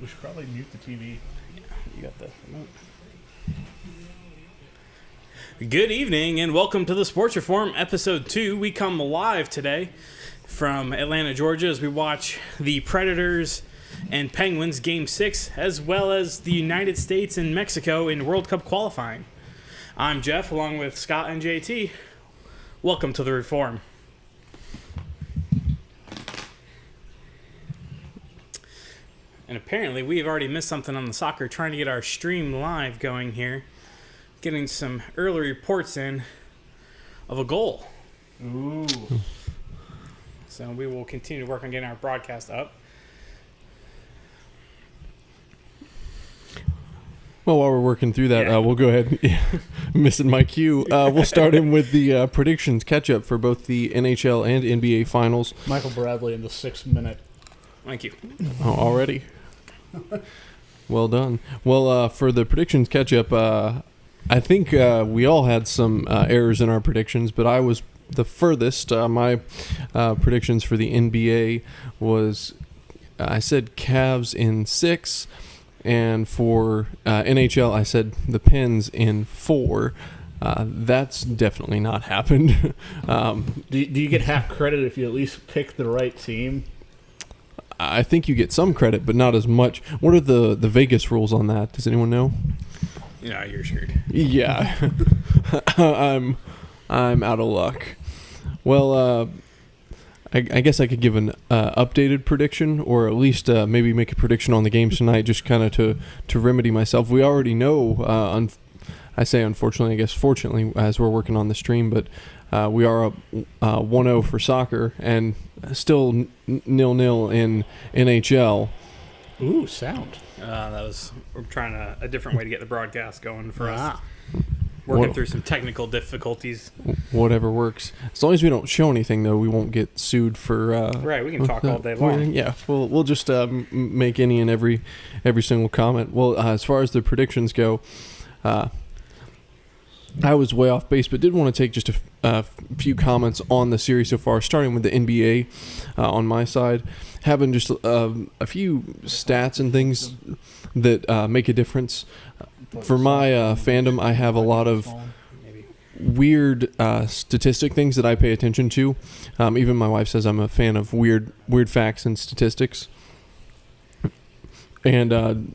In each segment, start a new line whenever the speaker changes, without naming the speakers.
We should probably mute the TV.
You got the remote. Good evening and welcome to the Sports Reform Episode 2. We come live today from Atlanta, Georgia as we watch the Predators and Penguins Game 6 as well as the United States and Mexico in World Cup qualifying. I'm Jeff along with Scott and JT. Welcome to the Reform. And apparently we've already missed something on the soccer, trying to get our stream live going here. Getting some early reports in of a goal.
Ooh.
So we will continue to work on getting our broadcast up.
Well, while we're working through that, we'll go ahead. Missing my cue. We'll start in with the predictions catch-up for both the NHL and NBA Finals.
Michael Bradley in the 6th minute.
Thank you.
Oh, already? Well done. Well, for the predictions catch-up, I think we all had some errors in our predictions, but I was the furthest. My predictions for the NBA was, I said Cavs in 6, and for NHL, I said the Pens in 4. That's definitely not happened.
Do you get half credit if you at least pick the right team?
I think you get some credit, but not as much. What are the Vegas rules on that? Does anyone know?
Yeah, you're screwed.
Yeah, I'm out of luck. Well, I guess I could give an updated prediction, or at least maybe make a prediction on the games tonight, just kind of to remedy myself. We already know. I say unfortunately, I guess fortunately, as we're working on the stream, but we are up 1-0 for soccer and still 0-0 in NHL.
Ooh, sound.
We're trying a different way to get the broadcast going for us. Working through some technical difficulties.
Whatever works. As long as we don't show anything, though, we won't get sued for...
right, we can talk all day long.
Yeah, we'll just make any and every single comment. Well, as far as the predictions go, I was way off base, but did want to take just a few comments on the series so far, starting with the NBA on my side. Having just a few stats and things that make a difference. For my fandom, I have a lot of weird statistic things that I pay attention to. Even my wife says I'm a fan of weird facts and statistics. And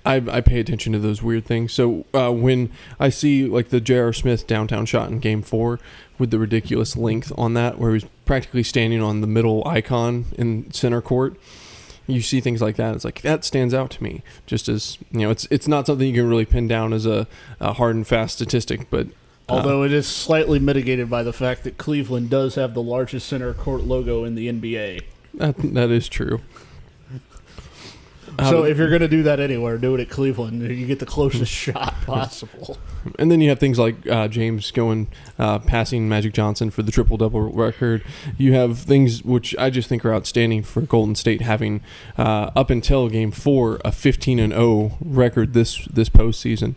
I pay attention to those weird things. So when I see like the J.R. Smith downtown shot in Game 4 with the ridiculous length on that, where he was practically standing on the middle icon in center court, you see things like that. It's like, that stands out to me. Just as, it's not something you can really pin down as a hard and fast statistic, but...
Although it is slightly mitigated by the fact that Cleveland does have the largest center court logo in the NBA.
That is true.
So if you're going to do that anywhere, do it at Cleveland. You get the closest shot possible.
And then you have things like James going passing Magic Johnson for the triple-double record. You have things which I just think are outstanding for Golden State, having up until Game 4 a 15-0 record this postseason.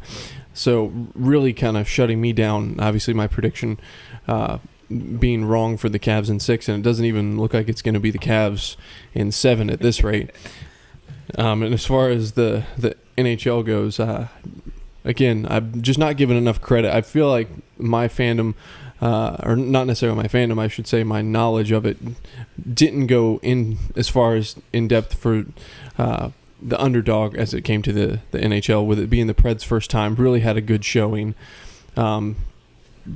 So really kind of shutting me down. Obviously, my prediction being wrong for the Cavs in 6, and it doesn't even look like it's going to be the Cavs in 7 at this rate. And as far as the NHL goes, again, I'm just not given enough credit. I feel like my fandom, or not necessarily my fandom, I should say my knowledge of it, didn't go in as far as in depth for the underdog as it came to the NHL, with it being the Preds' first time. Really had a good showing.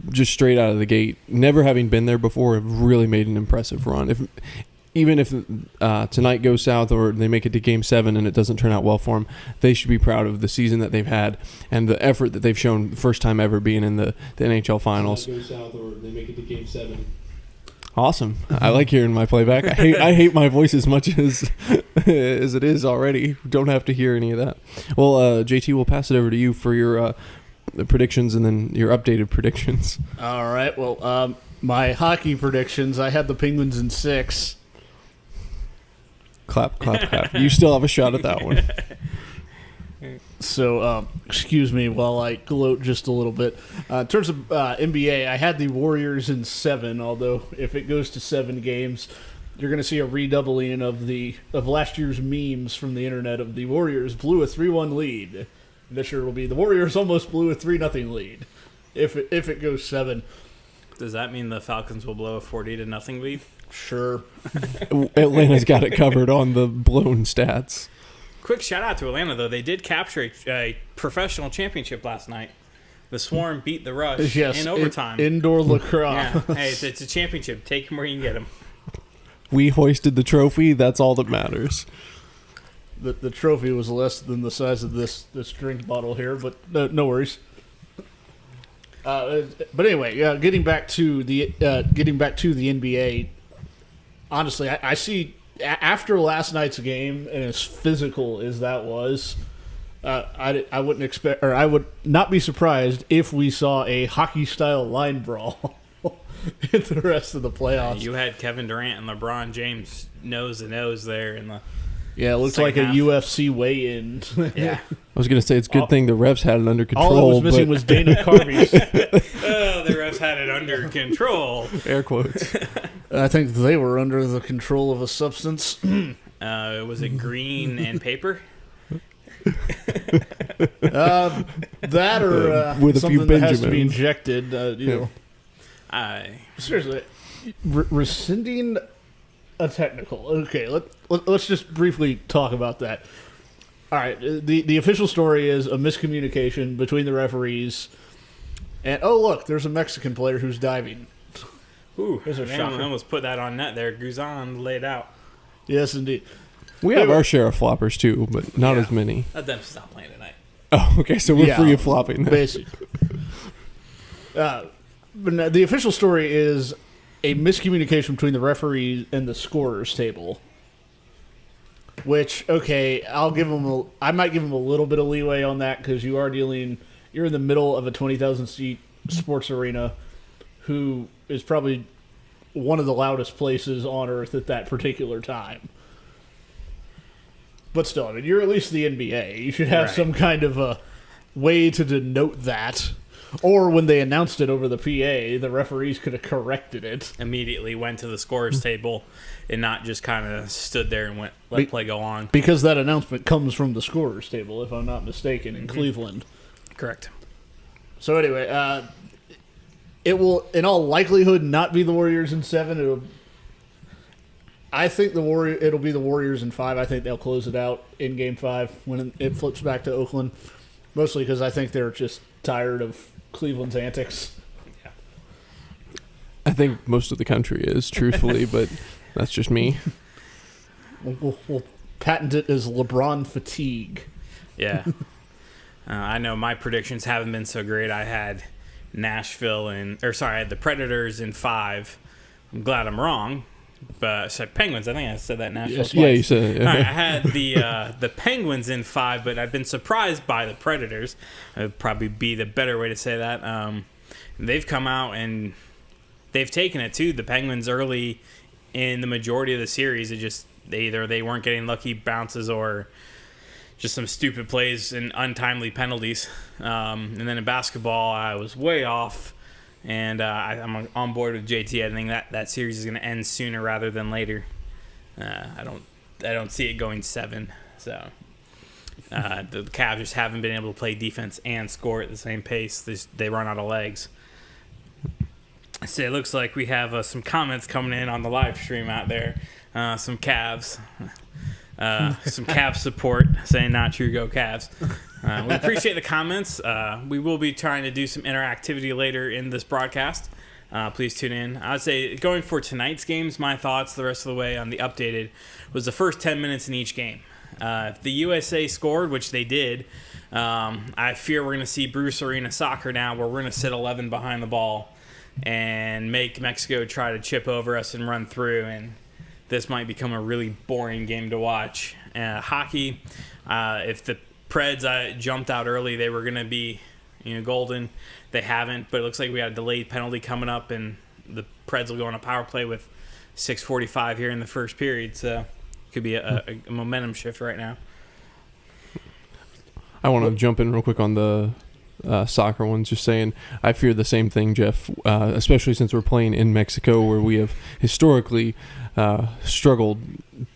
Just straight out of the gate, never having been there before, really made an impressive run. Even if tonight goes south or they make it to Game 7 and it doesn't turn out well for them, they should be proud of the season that they've had and the effort that they've shown, the first time ever being in the NHL Finals.
Tonight goes south or they make it to Game 7.
Awesome. I like hearing my playback. I hate my voice as much as it is already. Don't have to hear any of that. Well, JT, we'll pass it over to you for your predictions and then your updated predictions.
All right. Well, my hockey predictions, I had the Penguins in 6.
Clap, clap, clap. You still have a shot at that one.
So, excuse me while I gloat just a little bit. In terms of NBA, I had the Warriors in 7, although if it goes to 7 games, you're going to see a redoubling of last year's memes from the internet of the Warriors blew a 3-1 lead. This year will be the Warriors almost blew a 3-0 lead. If it goes 7.
Does that mean the Falcons will blow a 40-0 lead?
Sure.
Atlanta's got it covered on the blown stats.
Quick shout out to Atlanta, though. They did capture a professional championship last night. The Swarm beat the Rush in overtime.
Indoor lacrosse.
Yeah. Hey, it's a championship. Take them where you can get them.
We hoisted the trophy. That's all that matters.
The trophy was less than the size of this drink bottle here, but no worries. But anyway, getting back to the NBA. Honestly, I see after last night's game and as physical as that was, I wouldn't expect, or I would not be surprised if we saw a hockey style line brawl in the rest of the playoffs.
You had Kevin Durant and LeBron James nose to nose there in the.
Yeah, it looks like a UFC weigh-in.
Yeah.
I was going to say it's a good thing the refs had it under control.
All that was missing was Dana Carvey's.
The refs had it under control.
Air quotes.
I think they were under the control of a substance.
Was it green and paper?
That or
with a few
something that has to be
Benjamins.
injected. You know. Seriously, rescinding a technical. Okay, let's just briefly talk about that. All right, the official story is a miscommunication between the referees, and oh look, there's a Mexican player who's diving.
Ooh,
There's a
man,
shocker.
we almost put that on net there. Guzan laid out.
Yes, indeed.
We have our share of floppers too, but not as many.
Let them stop playing tonight.
Oh, okay, so we're
Yeah,
free of flopping then.
Basically. But no, the official story is a miscommunication between the referee and the scorers table. Which, okay, I might give him a little bit of leeway on that because you're in the middle of a 20,000 seat sports arena, who is probably one of the loudest places on earth at that particular time. But still, I mean, you're at least the NBA. You should have
Right.
some kind of a way to denote that. Or when they announced it over the PA, the referees could have corrected it.
Immediately went to the scorer's table and not just kind of stood there and let play go on.
Because that announcement comes from the scorers table, if I'm not mistaken, in Cleveland.
Correct.
So anyway, it will, in all likelihood, not be the Warriors in 7. I think it'll be the Warriors in 5. I think they'll close it out in Game 5 when it flips back to Oakland. Mostly because I think they're just tired of Cleveland's antics.
I think most of the country is, truthfully, but that's just me.
We'll patent it as LeBron fatigue.
Yeah. I know my predictions haven't been so great. I had I had the Predators in 5. I'm glad I'm wrong. But I said Penguins. I think I said that Nashville.
Yes,
twice.
Yeah, you said it.
All right, I had the Penguins in 5, but I've been surprised by the Predators. That would probably be the better way to say that. They've come out and they've taken it too. The Penguins early in the majority of the series, either they weren't getting lucky bounces or just some stupid plays and untimely penalties. And then in basketball, I was way off. And I'm on board with JT. I think that series is going to end sooner rather than later. I don't see it going 7. So the Cavs just haven't been able to play defense and score at the same pace. They run out of legs. So it looks like we have some comments coming in on the live stream out there. Some Cavs. Some Cavs support saying not true, go Cavs. We appreciate the comments. We will be trying to do some interactivity later in this broadcast. Please tune in. I would say going for tonight's games, my thoughts the rest of the way on the updated was the first 10 minutes in each game. If the USA scored, which they did, I fear we're going to see Bruce Arena soccer now where we're going to sit 11 behind the ball and make Mexico try to chip over us and run through, and this might become a really boring game to watch. Hockey, if the Preds jumped out early, they were going to be golden. They haven't, but it looks like we got a delayed penalty coming up, and the Preds will go on a power play with 6:45 here in the first period, so it could be a momentum shift right now.
I want to jump in real quick on the soccer ones, just saying I fear the same thing, Jeff, especially since we're playing in Mexico where we have historically struggled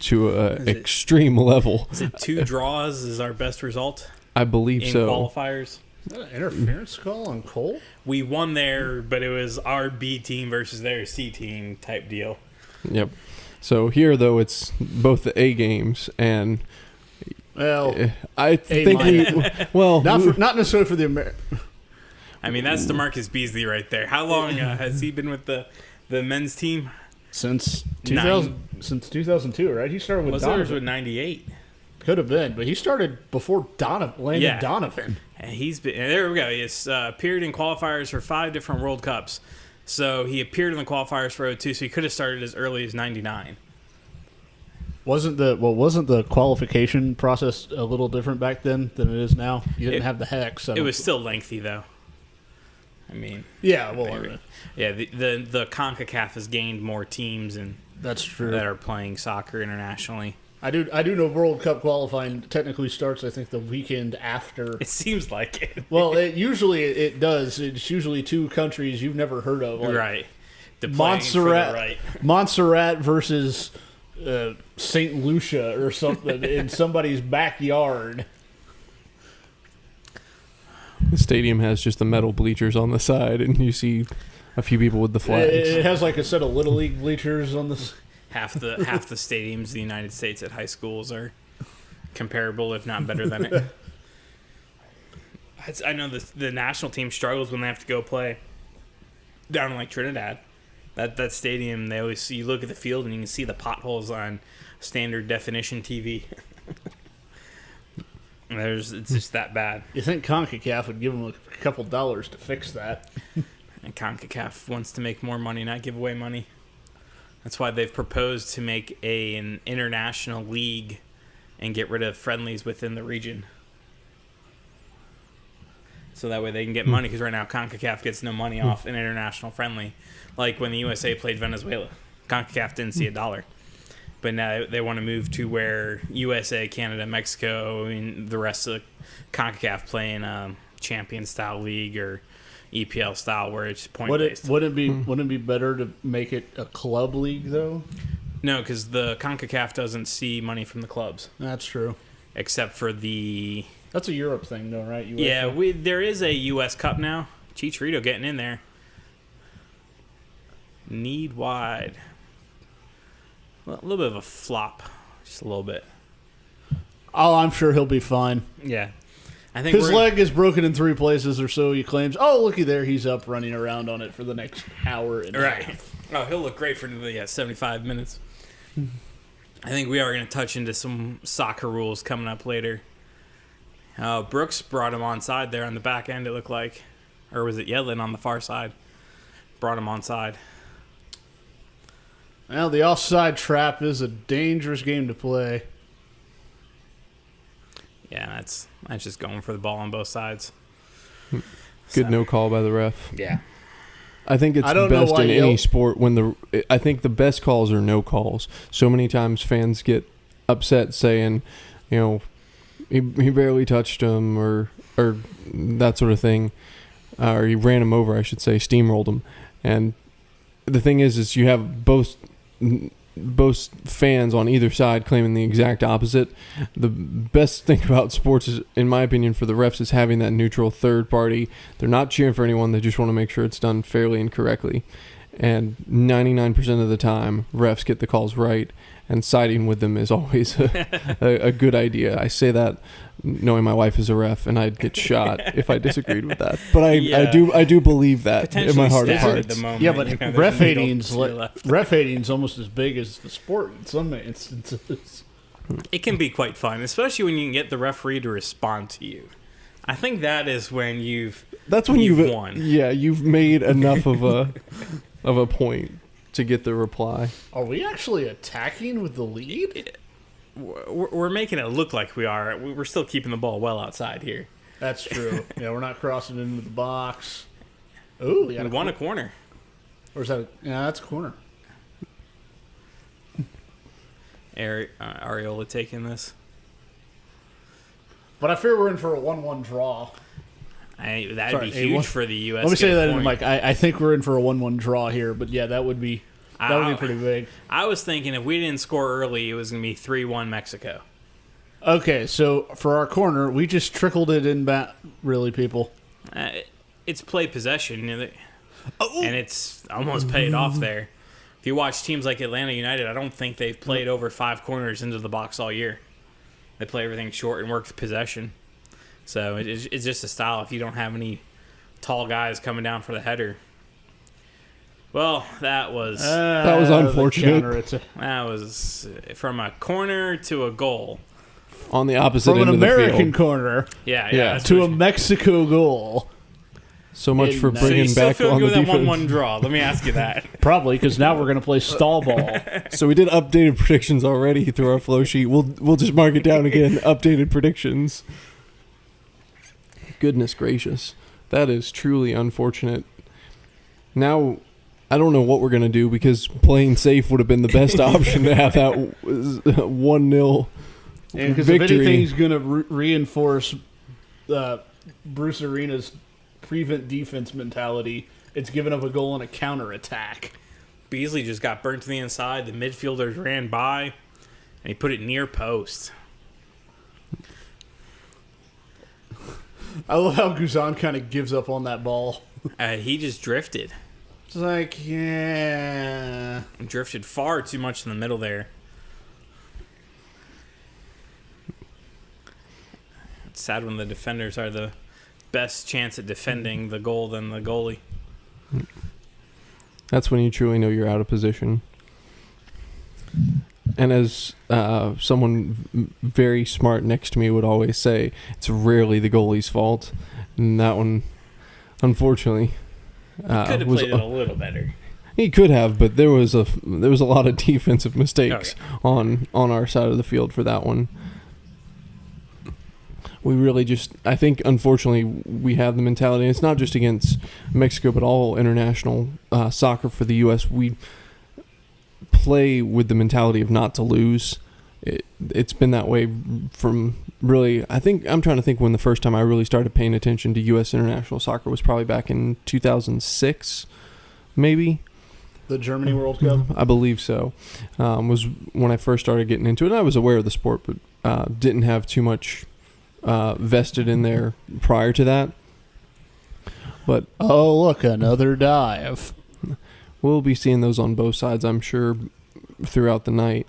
to an extreme level.
Is it 2 draws is our best result
I believe
in
so.
qualifiers?
Is that an interference call on Cole?
We won there, but it was our B team versus their C team type deal.
Yep. So here, though, it's both the A games, and
Well,
I think
not necessarily for the
I mean, that's DeMarcus Beasley right there. How long has he been with the men's team?
since 2002, right? He started with
Was ours
Donovan.
with 98?
Could have been, but he started before Landon Donovan.
And he's been there. We go. He's appeared in qualifiers for 5 different World Cups. So he appeared in the qualifiers for 02. So he could have started as early as 99.
Wasn't the qualification process a little different back then than it is now? You didn't have the hex.
It was still lengthy though. I mean,
yeah. Well,
maybe. Yeah. The CONCACAF has gained more teams and
that's true.
that are playing soccer internationally.
I do know World Cup qualifying technically starts, I think, the weekend after.
It seems like it.
Well, it does. It's usually 2 countries you've never heard of, like
Right.
Montserrat versus St. Lucia or something in somebody's backyard.
the stadium has just the metal bleachers on the side, and you see a few people with the flags.
It has like a set of Little League bleachers on this.
Half the stadiums in the United States at high schools are comparable, if not better than it. I know the national team struggles when they have to go play down in like Trinidad. That stadium, they always see, you look at the field and you can see the potholes on standard definition TV. It's just that bad.
You think CONCACAF would give them a couple dollars to fix that?
And CONCACAF wants to make more money, not give away money. That's why they've proposed to make an international league and get rid of friendlies within the region. So that way they can get money, because right now CONCACAF gets no money off an international friendly. Like when the USA played Venezuela, CONCACAF didn't see $1. But now they want to move to where USA, Canada, Mexico, and the rest of CONCACAF play in a champion-style league or EPL style, where it's point-based.
Wouldn't it be better to make it a club league though?
No, because the CONCACAF doesn't see money from the clubs,
That's true.
except for the
That's a Europe thing though, right? USA?
yeah. There is a U.S. Cup now. Chicharito getting in there. Need wide. A little bit of a flop, just a little bit.
Oh, I'm sure he'll be fine.
Yeah, I think
His leg is broken in 3 places or so, he claims. Oh, looky there, he's up running around on it for the next hour and a
right.
half.
Oh, he'll look great for the 75 minutes. I think we are going to touch into some soccer rules coming up later. Brooks brought him onside there on the back end, it looked like. Or was it Yedlin on the far side? Brought him onside.
Well, the offside trap is a dangerous game to play.
Yeah, that's just going for the ball on both sides.
Good no call by the ref.
Yeah.
I think it's
I don't know
best
why
in any sport I think the best calls are no calls. So many times fans get upset saying, he barely touched him or that sort of thing, or he ran him over, I should say, steamrolled him. And the thing is you have both fans on either side claiming the exact opposite. The best thing about sports is, in my opinion, for the refs, is having that neutral third party. They're not cheering for anyone. They just want to make sure it's done fairly and correctly. And 99% of the time, refs get the calls right, and siding with them is always a good idea. I say that knowing my wife is a ref, and I'd get shot if I disagreed with that. But I do believe that in my heart of hearts.
Yeah, but ref hating's almost as big as the sport in some instances.
It can be quite fun, especially when you can get the referee to respond to you. I think that is when you've won.
Yeah, you've made enough of a point to get the reply.
Are we actually attacking with the lead?
We're making it look like we are. We're still keeping the ball well outside here.
That's true. Yeah, we're not crossing into the box. Ooh,
We won a corner.
Or is that? Yeah, that's a corner.
Ariola taking this.
But I fear we're in for a 1-1 draw.
That'd be huge for the U.S.
Let me say that in the mic. I think we're in for a 1-1 draw here, but yeah, that would be pretty big.
I was thinking if we didn't score early, it was going to be 3-1 Mexico.
Okay, so for our corner, we just trickled it in back. Really, people?
It's play possession, and it's almost paid off there. If you watch teams like Atlanta United, I don't think they've played over 5 corners into the box all year. They play everything short and work possession. So it's just a style if you don't have any tall guys coming down for the header. Well, that was
unfortunate.
That was from a corner to a goal.
On the opposite
from
end
an
of the
American
field.
corner to a Mexico goal.
So much for
So
bringing
you still
back
feel
on
good
the
with that
defense.
1-1 draw? Let me ask you that.
Probably, because now we're going to play stall ball.
So we did updated predictions already through our flow sheet. We'll just mark it down again. Updated predictions. Goodness gracious. That is truly unfortunate. Now, I don't know what we're going to do because playing safe would have been the best option to have that 1-0
Because if
victory.
anything's going to reinforce Bruce Arena's prevent defense mentality, it's giving up a goal on a counterattack.
Beasley just got burnt to the inside. The midfielders ran by, and he put it near post.
I love how Guzan kind of gives up on that ball.
He just drifted.
It's like, yeah.
Drifted far too much in the middle there. It's sad when the defenders are the best chance at defending the goal than the goalie.
That's when you truly know you're out of position. And as someone very smart next to me would always say, it's rarely the goalie's fault. And that one, unfortunately,
Could have played it a little better.
He could have, but there was a lot of defensive mistakes on our side of the field for that one. We really just, I think, unfortunately, we have the mentality. And it's not just against Mexico, but all international soccer for the U.S. We play with the mentality of not to lose. It's been that way from really, I think, I'm trying to think when the first time I really started paying attention to U.S. international soccer was probably back in 2006, maybe.
The Germany World Cup?
I believe so. Was when I first started getting into it. I was aware of the sport, but didn't have too much vested in there prior to that. But
oh, look, another dive.
We'll be seeing those on both sides, I'm sure, throughout the night.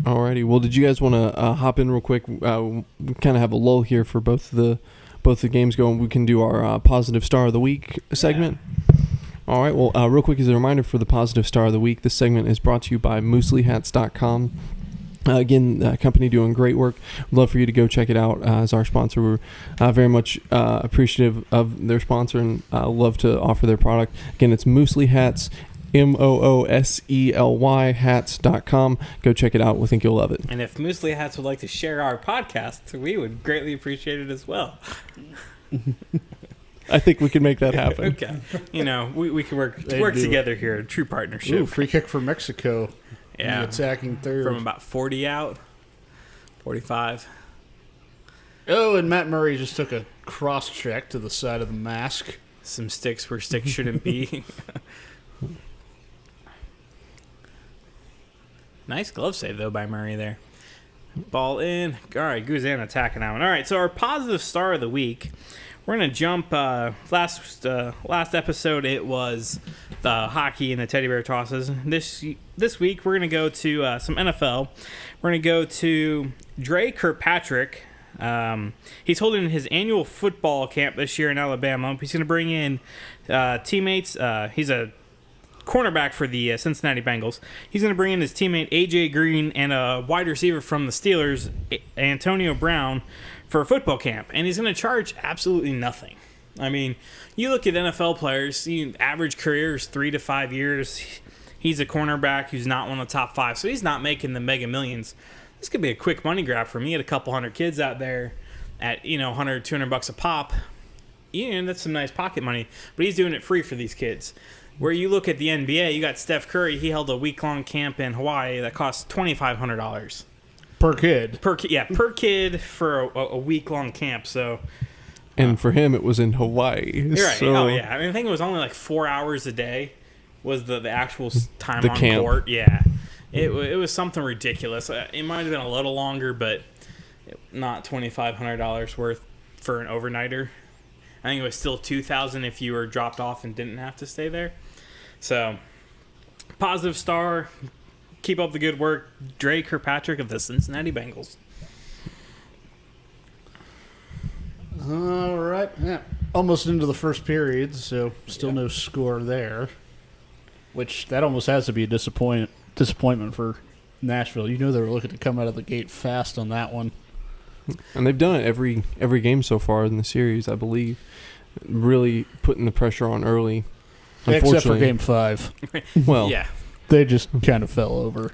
Alrighty. Well, did you guys want to hop in real quick? We kind of have a lull here for both the games going. We can do our positive star of the week segment. All right. Well, real quick as a reminder for the positive star of the week, this segment is brought to you by muesliHats.com. Again, company doing great work. Love for you to go check it out as our sponsor. We're very much appreciative of their sponsor and love to offer their product. Again, it's Muesli Hats, MOOSELY hats.com. Go check it out. We think you'll love it.
And if Muesli Hats would like to share our podcast, we would greatly appreciate it as well.
I think we can make that happen.
Okay. We can work together here. A true partnership.
Ooh, free kick for Mexico.
Yeah.
The attacking third.
From about 40 out. 45.
Oh, and Matt Murray just took a cross check to the side of the mask.
Some sticks where sticks shouldn't be. Nice glove save, though, by Murray there. Ball in. All right, Guzan attacking that one. All right, so our positive star of the week. We're going to jump. Last episode, it was the hockey and the teddy bear tosses. This week, we're going to go to some NFL. We're going to go to Dre Kirkpatrick. He's holding his annual football camp this year in Alabama. He's going to bring in teammates. He's a cornerback for the Cincinnati Bengals. He's going to bring in his teammate A.J. Green and a wide receiver from the Steelers, Antonio Brown, for a football camp. And he's going to charge absolutely nothing. I mean, you look at NFL players, average career is 3 to 5 years. He's a cornerback who's not one of the top 5, so he's not making the mega millions. This could be a quick money grab for me. At a couple hundred kids out there at, $100, $200 a pop. That's some nice pocket money. But he's doing it free for these kids. Where you look at the NBA, you got Steph Curry. He held a week-long camp in Hawaii that cost $2,500.
per kid.
per kid for a week-long camp. So
And for him, it was in Hawaii.
you're right.
So
Oh yeah, I mean, I think it was only like 4 hours a day was the actual time
The
on
camp.
court. Yeah, it was something ridiculous. It might have been a little longer, but not $2,500 worth for an overnighter. I think it was still $2,000 if you were dropped off and didn't have to stay there. So, positive star. Keep up the good work, Dre Kirkpatrick of the Cincinnati Bengals.
All right. Yeah. Almost into the first period, so still no score there. Which, that almost has to be a disappointment for Nashville. You know they were looking to come out of the gate fast on that one.
And they've done it every game so far in the series, I believe. Really putting the pressure on early.
Except for Game 5.
Well,
Yeah.
They just kind of fell over.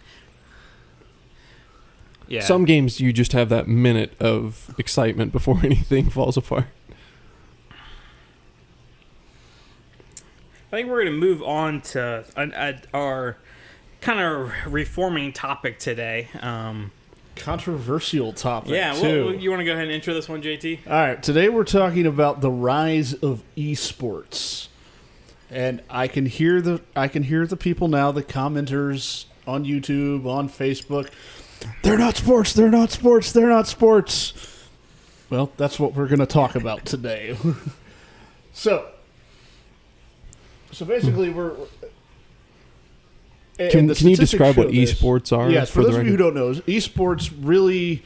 Yeah.
some games you just have that minute of excitement before anything falls apart.
I think we're going to move on to our kind of reforming topic today.
Controversial topic,
Yeah,
too.
you want to go ahead and intro this one, JT?
All right, today we're talking about the rise of esports, and I can hear the people now, the commenters on YouTube, on Facebook. They're not sports. They're not sports. They're not sports. Well, that's what we're going to talk about today. So basically,
Can you describe what esports are?
Yes, for
the
those of you who
record?
don't know, esports really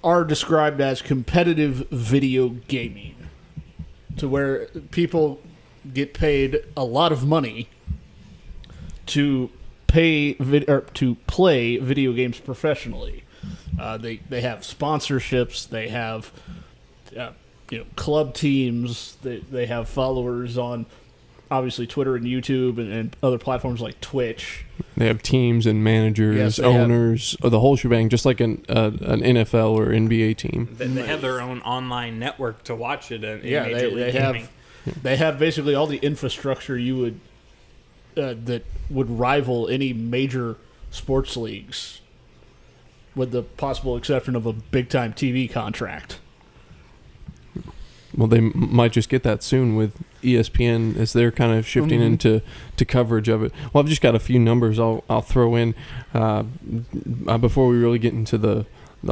are described as competitive video gaming, to where people get paid a lot of money to play video games professionally. They have sponsorships. They have club teams. They have followers on, obviously, Twitter and YouTube and other platforms like Twitch.
They have teams and managers,
Yes, they
owners, or the whole shebang, just like an NFL or NBA team.
They have their own online network to watch it in
Yeah,
Major League Gaming.
They have basically all the infrastructure you would that would rival any major sports leagues, with the possible exception of a big-time TV contract.
Well, they might just get that soon with ESPN as they're kind of shifting into coverage of it. Well, I've just got a few numbers I'll throw in before we really get into the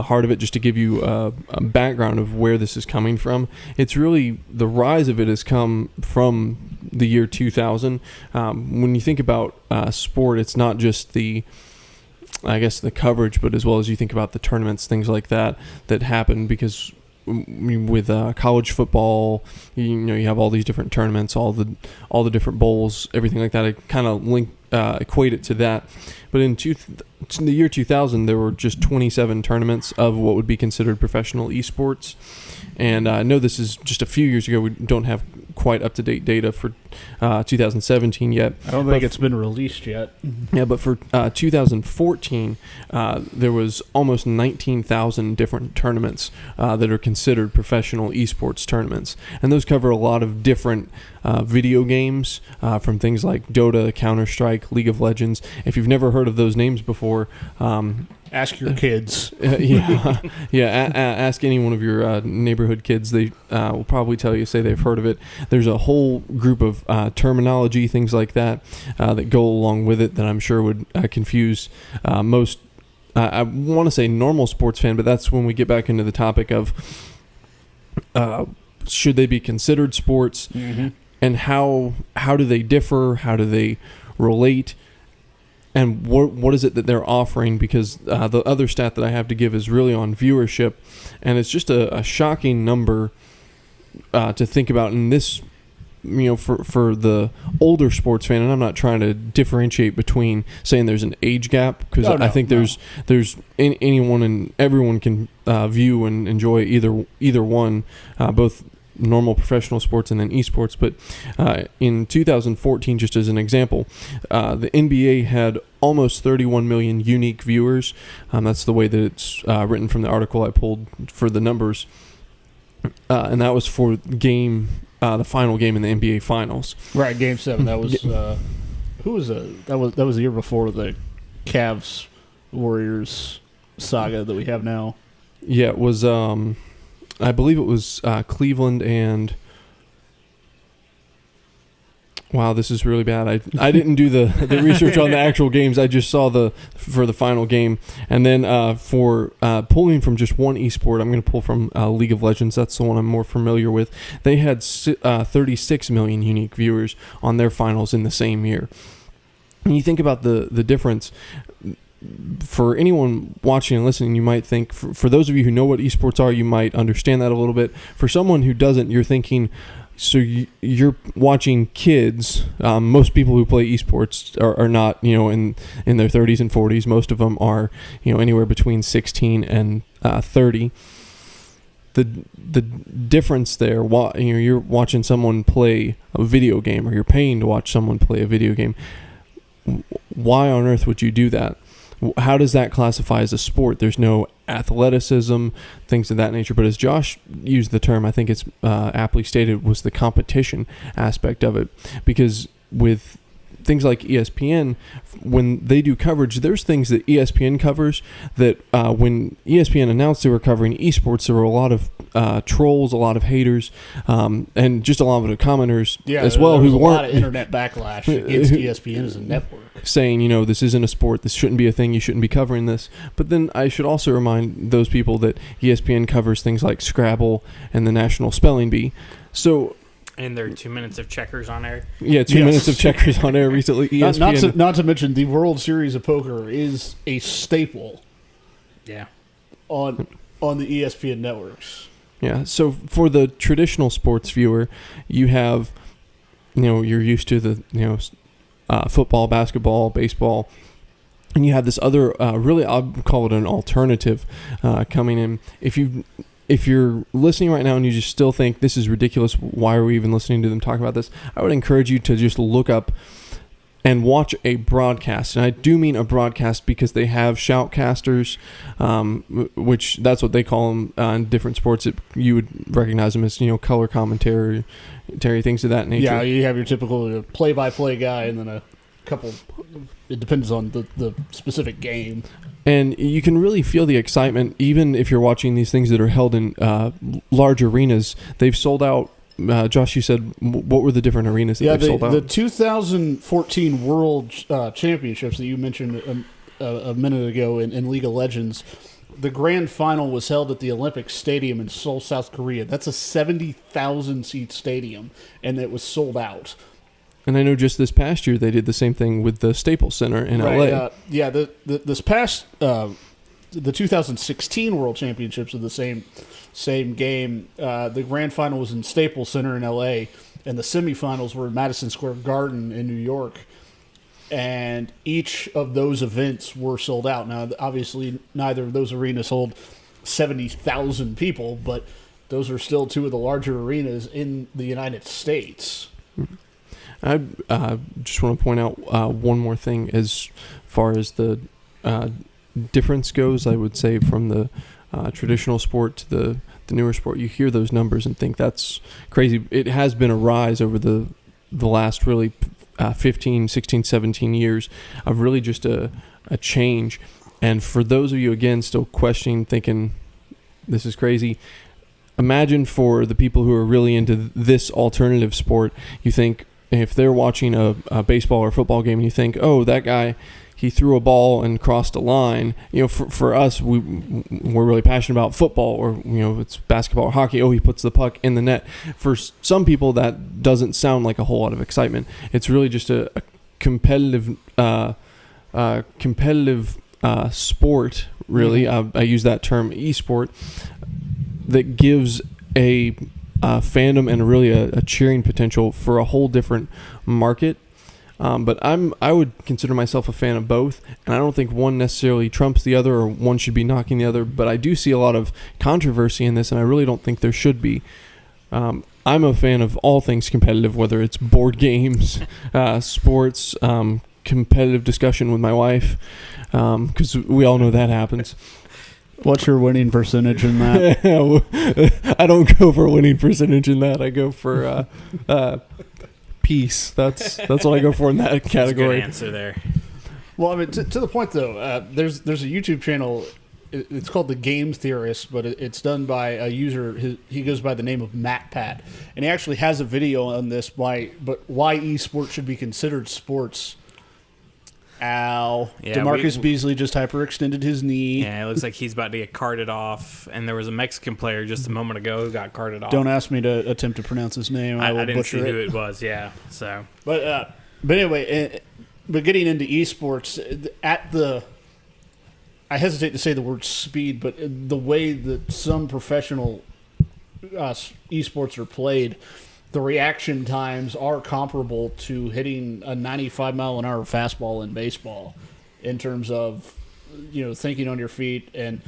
heart of it, just to give you a background of where this is coming from. It's really, the rise of it has come from the year 2000. When you think about sport, it's not just the coverage, but as well as you think about the tournaments, things like that happen, because with college football, you have all these different tournaments, all the different bowls, everything like that. I kind of equate it to that. But in the year 2000, there were just 27 tournaments of what would be considered professional esports. And I know this is just a few years ago. We don't have quite up-to-date data for 2017 yet.
I don't think it's been released yet.
Yeah, but for 2014, there was almost 19,000 different tournaments that are considered professional esports tournaments. And those cover a lot of different video games, from things like Dota, Counter-Strike, League of Legends. If you've never heard of those names before,
Ask your kids.
Ask any one of your neighborhood kids. They will probably say they've heard of it. There's a whole group of terminology, things like that go along with it that I'm sure would confuse most. I want to say normal sports fan, but that's when we get back into the topic of should they be considered sports, and how do they differ? How do they relate? And what is it that they're offering? Because the other stat that I have to give is really on viewership, and it's just a shocking number to think about in this, for the older sports fan. And I'm not trying to differentiate between saying there's an age gap, because I think there's anyone and everyone can view and enjoy either one, both normal professional sports and then esports. But in 2014, just as an example, the NBA had almost 31 million unique viewers. That's the way that it's written from the article I pulled for the numbers, and that was for the final game in the NBA Finals.
Right, Game 7. That was that was the year before the Cavs Warriors saga that we have now.
Yeah, it was. I believe it was Cleveland and. Wow, this is really bad. I didn't do the research on the actual games. I just saw for the final game. And then for pulling from just one esport, I'm going to pull from League of Legends. That's the one I'm more familiar with. They had 36 million unique viewers on their finals in the same year. And you think about the difference. For anyone watching and listening, you might think, for those of you who know what esports are, you might understand that a little bit. For someone who doesn't, you're thinking, so you're watching kids. Most people who play esports are not, in their 30s and 40s. Most of them are, anywhere between 16 and 30. The difference there, you're watching someone play a video game, or you're paying to watch someone play a video game. Why on earth would you do that? How does that classify as a sport? There's no athleticism, things of that nature. But as Josh used the term, I think it's aptly stated, was the competition aspect of it. Because with things like ESPN, when they do coverage, there's things that ESPN covers that when ESPN announced they were covering esports, there were a lot of trolls, a lot of haters, and just a lot of commenters as well who weren't.
A lot of internet backlash against ESPN as a network,
saying, this isn't a sport, this shouldn't be a thing, you shouldn't be covering this. But then I should also remind those people that ESPN covers things like Scrabble and the National Spelling Bee. So.
And there are 2 minutes of checkers on air.
Yeah, 2 minutes of checkers on air recently. ESPN.
Not to mention the World Series of Poker is a staple.
Yeah.
On the ESPN networks.
Yeah. So for the traditional sports viewer, you have, you're used to the football, basketball, baseball, and you have this other really, I'll call it an alternative coming in. If you're listening right now and you just still think this is ridiculous, why are we even listening to them talk about this? I would encourage you to just look up and watch a broadcast. And I do mean a broadcast because they have shoutcasters, which that's what they call them in different sports. You would recognize them as, color commentary, things of that nature.
Yeah, you have your typical play-by-play guy and then a couple. It depends on the specific game.
And you can really feel the excitement, even if you're watching these things that are held in large arenas. They've sold out. Josh, you said, what were the different arenas that they've sold out?
The 2014 World Championships that you mentioned a minute ago in League of Legends, the grand final was held at the Olympic Stadium in Seoul, South Korea. That's a 70,000-seat stadium, and it was sold out.
And I know just this past year they did the same thing with the Staples Center in LA.
This past the 2016 World Championships of the same game, the grand final was in Staples Center in LA, and the semifinals were in Madison Square Garden in New York. And each of those events were sold out. Now, obviously, neither of those arenas hold 70,000 people, but those are still two of the larger arenas in the United States.
Mm-hmm. I just want to point out one more thing as far as the difference goes. I would say from the traditional sport to the newer sport, you hear those numbers and think that's crazy. It has been a rise over the last really 15, 16, 17 years of really just a change. And for those of you, again, still questioning, thinking this is crazy, imagine for the people who are really into this alternative sport, you think, if they're watching a baseball or football game and you think, oh, that guy, he threw a ball and crossed a line. For us, we're really passionate about football, or, it's basketball or hockey. Oh, he puts the puck in the net. For some people, that doesn't sound like a whole lot of excitement. It's really just a competitive sport, really. I use that term, e-sport, that gives a fandom and really a cheering potential for a whole different market. But I would consider myself a fan of both, and I don't think one necessarily trumps the other or one should be knocking the other, but I do see a lot of controversy in this, and I really don't think there should be. I'm a fan of all things competitive, whether it's board games, sports, competitive discussion with my wife, because we all know that happens.
What's your winning percentage in that?
I don't go for a winning percentage in that. I go for peace. That's what I go for in that category.
That's a good answer there.
Well, I mean, to the point though, there's a YouTube channel it's called the Game Theorist, but it's done by a user. He goes by the name of MatPat, and he actually has a video on this. Why esports should be considered sports. Ow.
Yeah,
DeMarcus Beasley just hyperextended his knee.
Yeah, it looks like he's about to get carted off. And there was a Mexican player just a moment ago who got carted off.
Don't ask me to attempt to pronounce his name. I will
didn't
butcher
see
it.
who it was, yeah. So,
But anyway, but getting into esports, I hesitate to say the word speed, but the way that some professional esports are played, the reaction times are comparable to hitting a 95-mile-an-hour fastball in baseball in terms of, thinking on your feet. And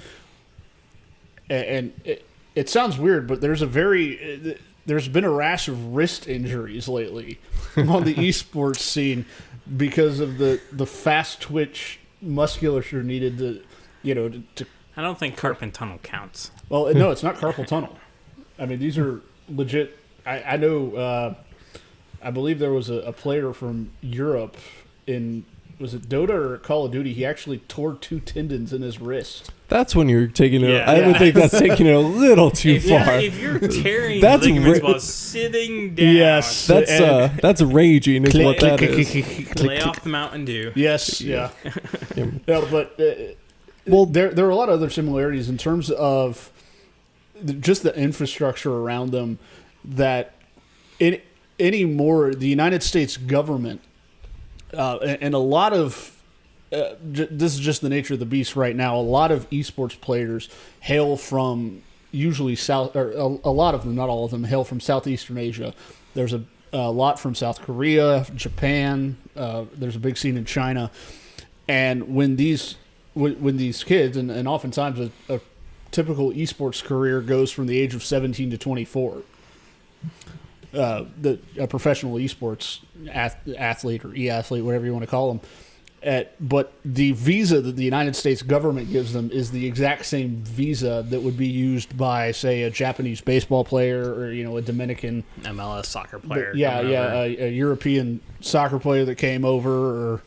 it sounds weird, but there's been a rash of wrist injuries lately on the esports scene because of the fast twitch musculature needed to
I don't think carpal tunnel counts.
Well, no, it's not carpal tunnel. I mean, these are legit. I know. I believe there was a player from Europe was it Dota or Call of Duty? He actually tore 2 tendons in his wrist.
That's when you're taking it.
Yeah.
I would think that's taking it a little too far.
If you're tearing
That's
ligaments while sitting down,
Yes.
That's raging. Is what that is.
lay off the Mountain Dew.
Yes, yeah.
Yeah.
No, but well, there are a lot of other similarities in terms of just the infrastructure around them. That anymore, the United States government and a lot of this is just the nature of the beast right now. A lot of esports players hail from usually South, or a lot of them, not all of them, hail from Southeastern Asia. There's a lot from South Korea, Japan. There's a big scene in China, and when these kids, and oftentimes a typical esports career goes from the age of 17 to 24. A professional esports athlete or e-athlete, whatever you want to call them. But the visa that the United States government gives them is the exact same visa that would be used by, say, a Japanese baseball player or a Dominican
MLS soccer player.
A European soccer player that came over, or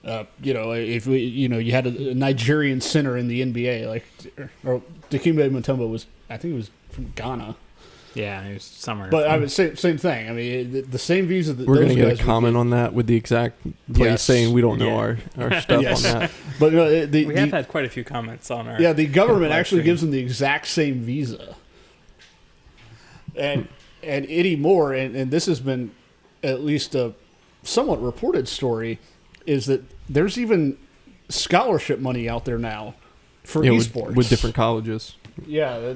if you had a Nigerian center in the NBA, or Dikembe Mutombo I think he was from Ghana.
Yeah, it was somewhere.
But I would say same thing. I mean, the same visa that
We're
those
going to
guys
get a comment on that with the exact place
Yes.
saying we don't know
Yeah.
our stuff
Yes.
on that.
But
we have had quite a few comments on our.
yeah, the government
live
actually
stream.
gives them the exact same visa, and anymore, and this has been at least a somewhat reported story, is that there's even scholarship money out there now for esports
with different colleges.
Yeah,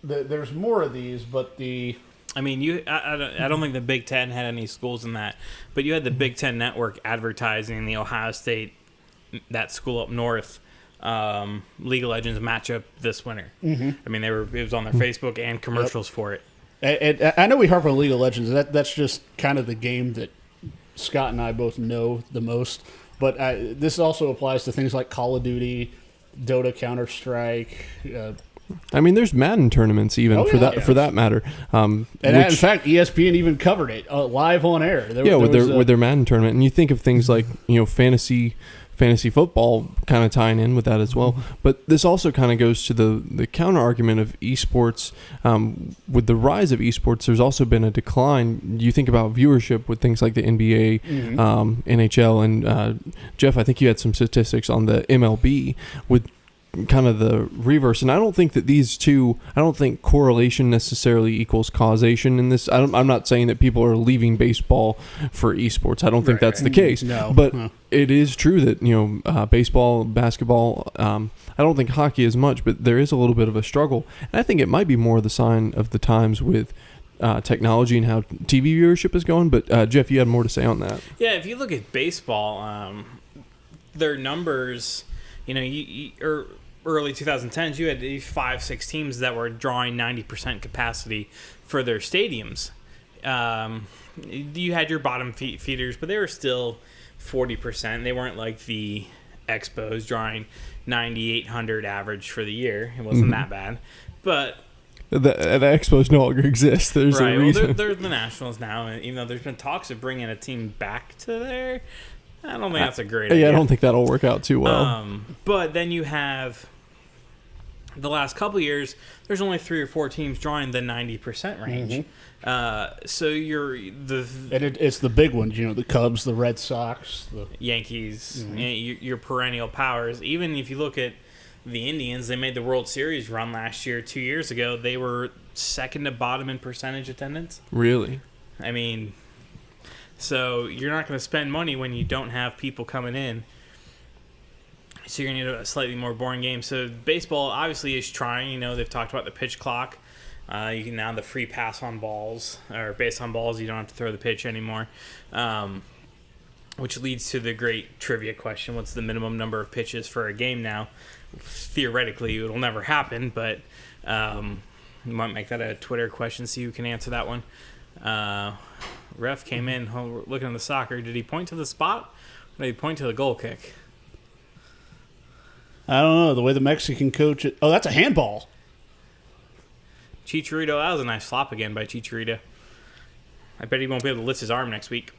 there's more of these, but
I mean, I don't think the Big Ten had any schools in that, but you had the Big Ten Network advertising the Ohio State, that school up north, League of Legends matchup this winter. Mm-hmm. I mean, it was on their Facebook and commercials for it.
And I know we harp on League of Legends. That's just kind of the game that Scott and I both know the most. But this also applies to things like Call of Duty, Dota, Counter-Strike.
I mean, there's Madden tournaments even for that matter.
In fact, ESPN even covered it live on air.
With their Madden tournament, and you think of things like fantasy football kind of tying in with that as well. But this also kind of goes to the counter argument of esports. With the rise of esports, there's also been a decline. You think about viewership with things like the NBA, NHL, and Jeff, I think you had some statistics on the MLB with kind of the reverse. And I don't think that I don't think correlation necessarily equals causation in this. I'm not saying that people are leaving baseball for esports. I don't think that's the case.
No.
But it is true that, baseball, basketball, I don't think hockey as much, but there is a little bit of a struggle. And I think it might be more the sign of the times with technology and how TV viewership is going. But Jeff, you had more to say on that.
Yeah, if you look at baseball, their numbers, early 2010s, you had 5-6 teams that were drawing 90% capacity for their stadiums. You had your bottom feeders, but they were still 40%. They weren't like the Expos drawing 9,800 average for the year. It wasn't that bad. But
The Expos no longer exist. There's a reason.
Well, they're the Nationals now, and even though there's been talks of bringing a team back to there, I don't think that's a great idea.
Yeah, I don't think that'll work out too well.
But then you have the last couple of years, there's only 3 or 4 teams drawing the 90% range. So
it's the big ones, the Cubs, the Red Sox, the
Yankees, your perennial powers. Even if you look at the Indians, they made the World Series run last year. 2 years ago, they were second to bottom in percentage attendance.
Really?
I mean, so you're not going to spend money when you don't have people coming in. So you're going to need a slightly more boring game. So baseball obviously is trying. They've talked about the pitch clock. You can now the free pass on balls, or base on balls. You don't have to throw the pitch anymore. Which leads to the great trivia question: what's the minimum number of pitches for a game now? Theoretically, it'll never happen, but you might make that a Twitter question. See who can answer that one. Ref came in looking at the soccer. Did he point to the spot, or did he point to the goal kick?
I don't know. The way the Mexican coach... Oh, that's a handball.
Chicharito, that was a nice flop again by Chicharito. I bet he won't be able to lift his arm next week.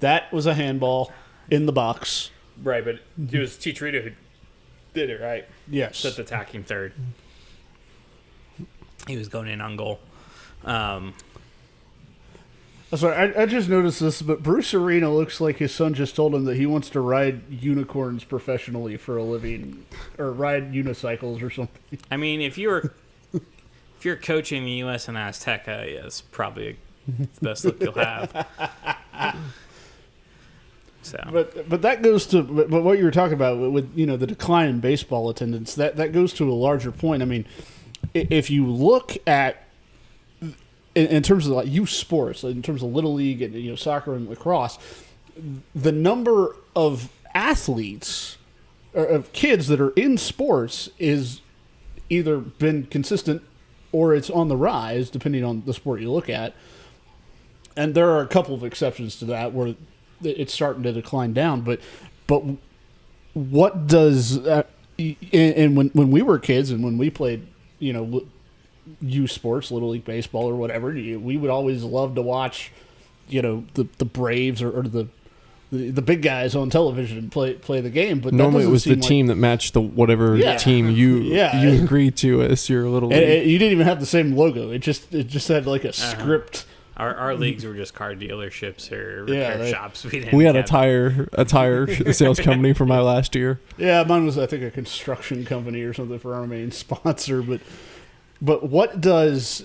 That was a handball in the box.
Right, but it was Chicharito who did it, right?
Yes.
That's attacking third. He was going in on goal.
Sorry, I just noticed this, but Bruce Arena looks like his son just told him that he wants to ride unicorns professionally for a living, or ride unicycles or something.
I mean, if you're coaching the U.S. and Azteca, yeah, it's probably the best look you'll have. So,
but that goes to but what you were talking about with the decline in baseball attendance. That goes to a larger point. I mean, if you look at in terms of like youth sports, in terms of little league and soccer and lacrosse, the number of athletes or of kids that are in sports is either been consistent or it's on the rise, depending on the sport you look at. And there are a couple of exceptions to that where it's starting to decline down. But what does and when we were kids and when we played, youth sports, little league baseball or whatever, we would always love to watch, the Braves or the big guys on television play the game. But
normally it was the team that matched the whatever team you agreed to as your little league.
You didn't even have the same logo. It just had like a script.
Our leagues were just car dealerships or repair shops.
We had a tire sales company for my last year.
Yeah, mine was I think a construction company or something for our main sponsor. But what does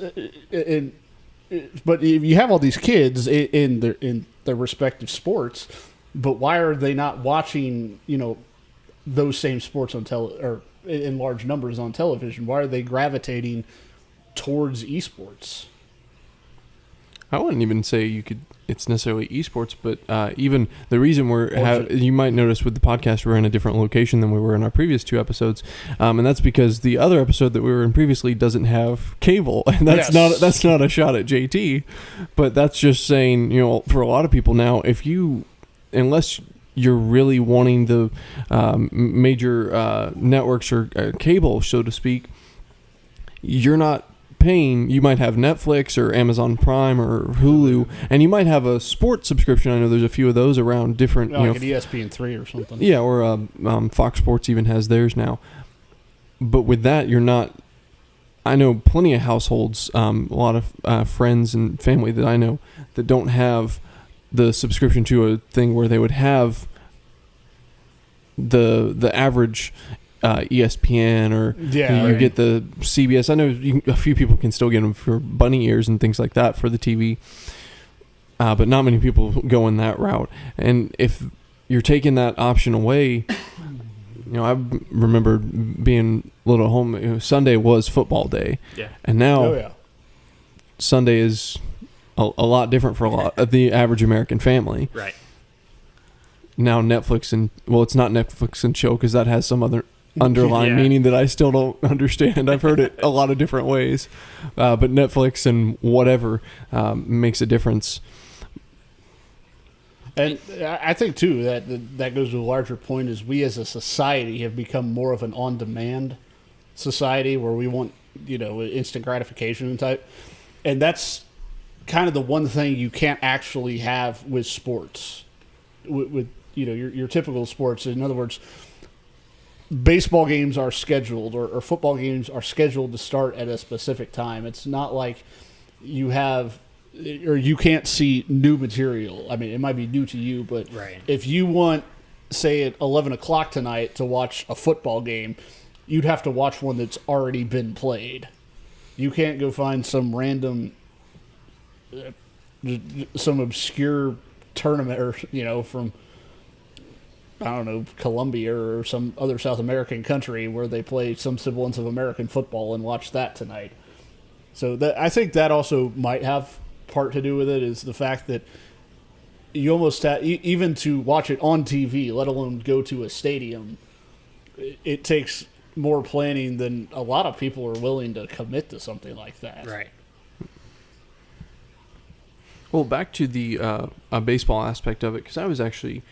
but you have all these kids in their respective sports, but why are they not watching those same sports on or in large numbers on television? Why are they gravitating towards esports?
I wouldn't even say it's necessarily esports, but even the reason you might notice with the podcast we're in a different location than we were in our previous 2 episodes, and that's because the other episode that we were in previously doesn't have cable, and that's not a shot at JT, but that's just saying for a lot of people now, unless you're really wanting the major networks or cable, so to speak, you're not paying. You might have Netflix or Amazon Prime or Hulu, and you might have a sports subscription. I know there's a few of those around different,
like an ESPN3 or something.
Yeah, or Fox Sports even has theirs now. But with that, you're not. I know plenty of households, a lot of friends and family that I know that don't have the subscription to a thing where they would have the average ESPN or you get the CBS. I know a few people can still get them for bunny ears and things like that for the TV, but not many people go in that route. And if you're taking that option away, I remember being little home. Sunday was football day, and now Sunday is a lot different for a lot of the average American family.
Right.
Now Netflix it's not Netflix and chill because that has some other underlying meaning that I still don't understand. I've heard it a lot of different ways, but Netflix and whatever makes a difference.
And I think too that goes to a larger point is we as a society have become more of an on-demand society where we want instant gratification and type, and that's kind of the one thing you can't actually have with sports with your typical sports. In other words, baseball games are scheduled or football games are scheduled to start at a specific time. It's not like you have or you can't see new material. I mean, it might be new to you, but
Right.
if you want, say, at 11 o'clock tonight to watch a football game, you'd have to watch one that's already been played. You can't go find some random, some obscure tournament or, from, I don't know, Colombia or some other South American country where they play some semblance of American football and watch that tonight. So I think that also might have part to do with it, is the fact that you almost have, even to watch it on TV, let alone go to a stadium, it takes more planning than a lot of people are willing to commit to something like that.
Right.
Well, back to the baseball aspect of it, because I was actually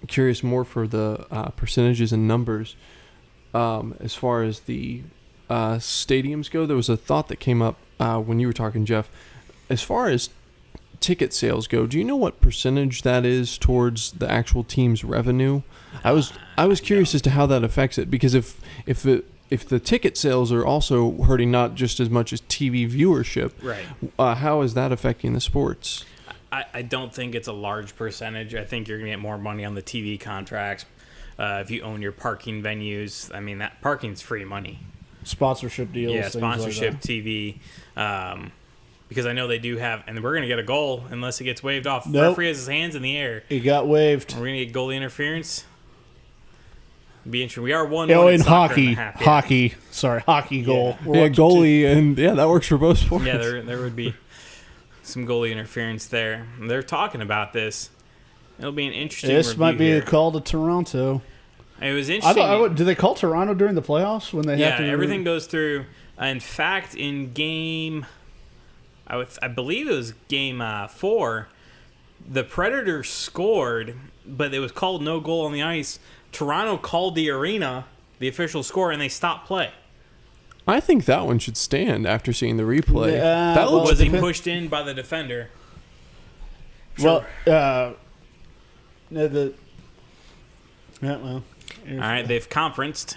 curious more for the percentages and numbers as far as the stadiums go. There was a thought that came up when you were talking, Jeff. As far as ticket sales go, do you know what percentage that is towards the actual team's revenue? I was curious as to how that affects it, because if the ticket sales are also hurting not just as much as TV viewership,
Right.
how is that affecting the sports?
I don't think it's a large percentage. I think you're going to get more money on the TV contracts. If you own your parking venues, I mean, that parking's free money.
Sponsorship deals.
Yeah,
things
sponsorship,
like that.
TV. Because I know they do have, and we're going to get a goal unless it gets waved off.
Nope.
Referee has his hands in the air.
It got waived.
We're going to get goalie interference. Be interesting. We are 1-1
Oh,
in
in
soccer
hockey.
in the half, yeah.
Hockey goal.
Yeah.
We're
Yeah,
watching
goalie, and yeah, that works for both sports.
Yeah, there would be some goalie interference there. They're talking about this. It'll be an interesting
This
review
might be
here.
a call to Toronto.
It was
I
interesting.
thought. Do they call Toronto during the playoffs when they have to?
Everything goes through. In fact, in game, I believe it was game 4, the Predators scored, but it was called no goal on the ice. Toronto called the arena, the official score, and they stopped play.
I think that one should stand after seeing the replay.
Yeah,
that
well,
looks
Was he
depend-
pushed in by the defender?
Well, well.
All right, they've conferenced.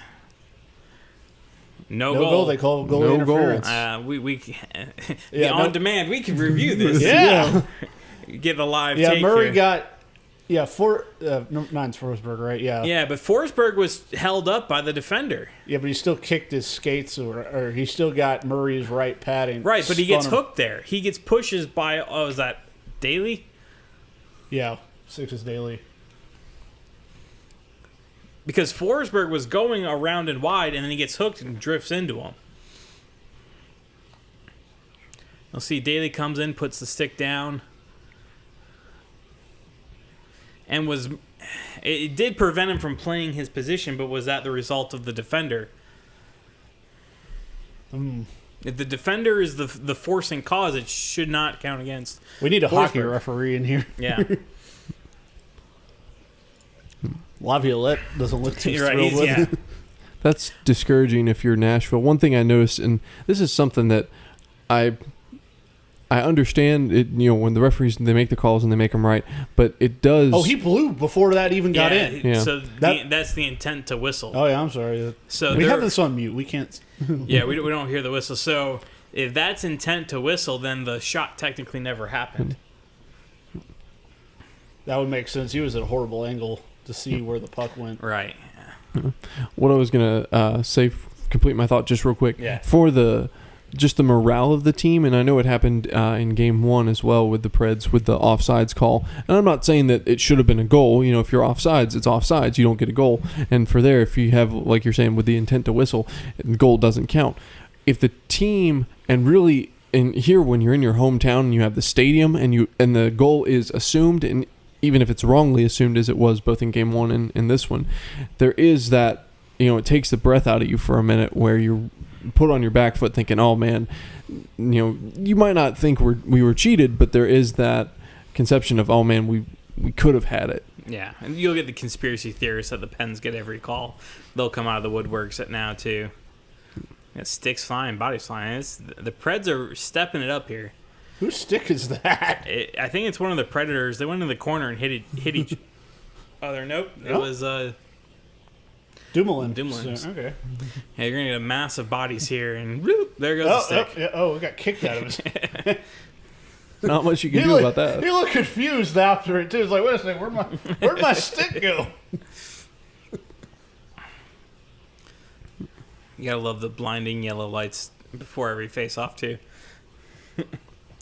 No
No
goal.
goal. They call goal
No
interference.
The on demand. We can review this.
Yeah.
Get a live
Yeah,
take
Murray
here.
got. Yeah, nine's Forsberg, right? Yeah.
Yeah, but Forsberg was held up by the defender.
Yeah, but he still kicked his skates, or he still got Murray's right padding.
Right, but he
spun
gets
him.
hooked there. He gets pushes by, is that Daly?
Yeah, Six's daily.
Because Forsberg was going around and wide, and then he gets hooked and drifts into him. You'll see Daly comes in, puts the stick down. And it did prevent him from playing his position, but was that the result of the defender? If the defender is the forcing cause, it should not count against.
We need a hockey
Forsberg.
referee in here.
Yeah.
Laviolette doesn't look too
You're right.
thrilled with
Yeah.
it.
That's discouraging if you're Nashville. One thing I noticed, and this is something that I understand, it, when the referees, they make the calls and they make them right, but it does.
Oh, he blew before that even got in.
Yeah.
So
That-
that's the intent to whistle.
Oh yeah, I'm sorry.
So
we
there-
have this on mute. We can't.
Yeah, we don't hear the whistle. So if that's intent to whistle, then the shot technically never happened.
That would make sense. He was at a horrible angle to see where the puck went.
Right.
What I was gonna say, complete my thought just real quick.
Yeah.
For just the morale of the team, and I know it happened in Game 1 as well with the Preds with the offsides call. And I'm not saying that it should have been a goal. If you're offsides, it's offsides. You don't get a goal. And for there, if you have, like you're saying, with the intent to whistle, the goal doesn't count. If the team, and really, and here when you're in your hometown and you have the stadium and the goal is assumed, and even if it's wrongly assumed as it was both in Game 1 and this one, there is that, it takes the breath out of you for a minute where you're put on your back foot thinking, oh man, you might not think we were cheated, but there is that conception of, oh man, we could have had it.
Yeah, and you'll get the conspiracy theorists that the Pens get every call. They'll come out of the woodworks at now too. Sticks flying, bodies flying. The Preds are stepping it up here.
Whose stick is that?
I think it's one of the Predators. They went in the corner and hit each other. Nope. It was
Dumoulin's.
So,
okay.
Yeah, you're going to get a massive bodies here, and whoop, there goes the stick.
We got kicked out of it.
Not much you can do about that.
He looked confused after it, too. It's like, wait a second, where'd my stick go?
You got to love the blinding yellow lights before every face-off, too.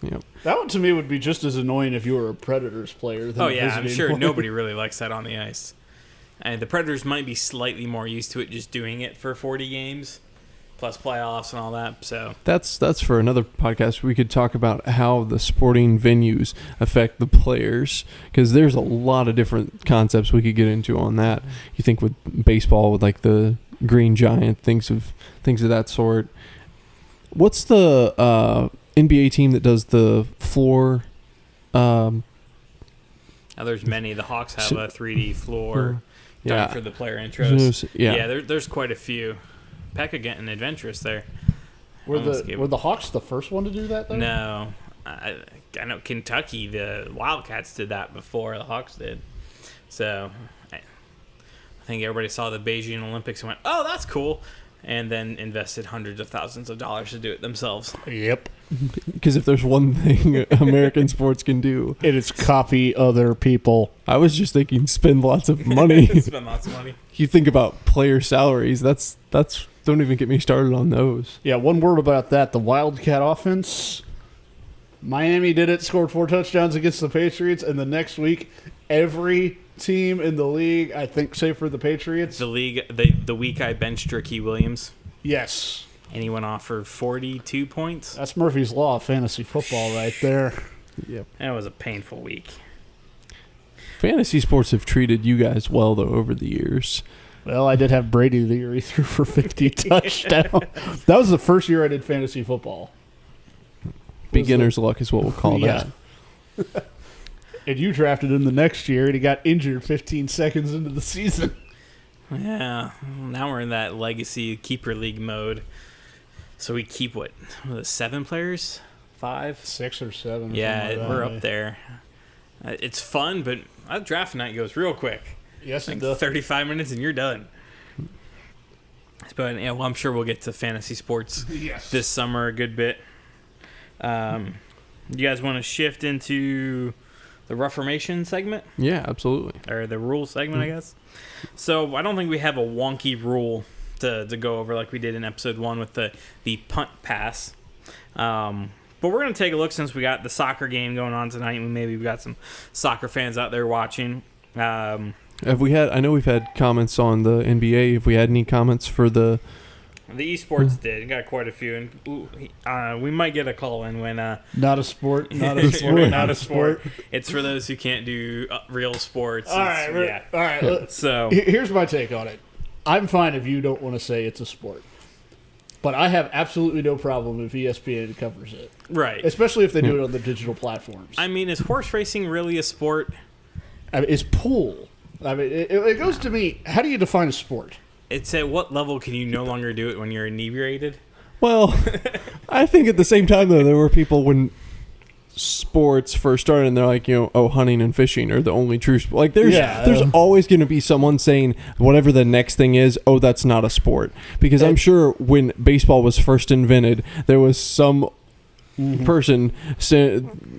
Yep.
That one to me would be just as annoying if you were a Predators player than
Oh,
a
yeah, I'm
visiting
sure
one.
nobody really likes that on the ice. And the Predators might be slightly more used to it just doing it for 40 games, plus playoffs and all that. So
That's for another podcast. We could talk about how the sporting venues affect the players, because there's a lot of different concepts we could get into on that. You think with baseball, with like the Green Giant, things of that sort. What's the NBA team that does the floor?
now there's many. The Hawks have a 3D floor done for the player intros. There's quite a few. Pekka getting adventurous there.
Were the Hawks the first one to do that, though?
No. I know Kentucky, the Wildcats did that before the Hawks did. So I think everybody saw the Beijing Olympics and went, oh, that's cool. And then invested hundreds of thousands of dollars to do it themselves.
Yep.
Because if there's one thing American sports can do,
it is copy other people.
I was just thinking spend lots of money.
Spend lots of money.
You think about player salaries, that's don't even get me started on those.
Yeah, one word about that. The Wildcat offense. Miami did it, scored 4 touchdowns against the Patriots, and the next week, every team in the league, I think, save for the Patriots.
The week I benched Ricky Williams.
Yes.
And he went off for 42 points.
That's Murphy's Law of fantasy football right there.
Yep.
That was a painful week.
Fantasy sports have treated you guys well, though, over the years.
Well, I did have Brady the year he threw for 50 touchdowns. That was the first year I did fantasy football.
Beginner's luck is what we'll call that.
And you drafted him the next year, and he got injured 15 seconds into the season.
Yeah. Now we're in that legacy keeper league mode. So we keep, 7 players? 5?
6 or 7.
Yeah, we're up there. It's fun, but that draft night goes real quick.
Yes,
like
it does.
35 minutes and you're done. But I'm sure we'll get to fantasy sports this summer a good bit. You guys want to shift into the Reformation segment?
Yeah, absolutely.
Or the rules segment, I guess. So I don't think we have a wonky rule to go over like we did in episode 1 with the punt pass. But we're going to take a look, since we got the soccer game going on tonight, and maybe we've got some soccer fans out there watching.
Have we had? I know we've had comments on the NBA. Have we had any comments for the
esports? Did got quite a few, and we might get a call in when
not a sport, not a sport, not a sport.
It's for those who can't do real sports.
All right.
So
here's my take on it. I'm fine if you don't want to say it's a sport, but I have absolutely no problem if ESPN covers it.
Right.
Especially if they do it on the digital platforms.
I mean, is horse racing really a sport?
I mean, it's pool. I mean, it goes to me, how do you define a sport?
It's at what level can you no longer do it when you're inebriated?
Well, I think at the same time, though, there were people when sports first started, and they're like, hunting and fishing are the only true sport. Like, there's always going to be someone saying whatever the next thing is, that's not a sport. Because I'm sure when baseball was first invented, there was some person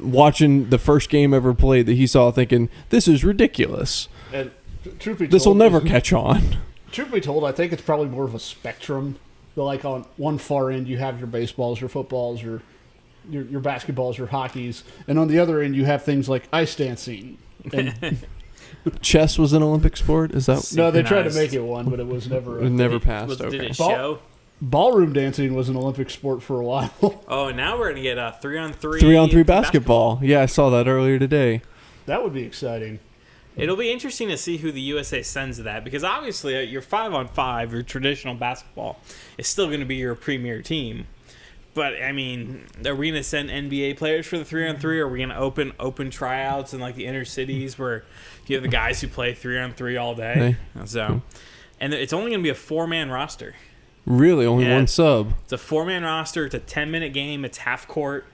watching the first game ever played that he saw thinking, this is ridiculous.
And truth be told,
this will never catch on.
Truth be told, I think it's probably more of a spectrum. So like on one far end, you have your baseballs, your footballs, your basketballs, your hockeys. And on the other end, you have things like ice dancing. And
chess was an Olympic sport? Is that?
No, they tried to make it one, but it was never.
It never passed.
Did it show?
Ballroom dancing was an Olympic sport for a while.
Oh, now we're going to get a 3-on-3.
3-on-3 basketball. Yeah, I saw that earlier today.
That would be exciting.
It'll be interesting to see who the USA sends to that, because obviously your 5-on-5, your traditional basketball, is still going to be your premier team. But, I mean, are we going to send NBA players for the 3-on-3? Or are we going to open tryouts in, like, the inner cities where you have the guys who play 3-on-3 all day?
Hey.
So, and it's only going to be a 4-man roster.
Really? Only one sub?
It's a 4-man roster. It's a 10-minute game. It's half court.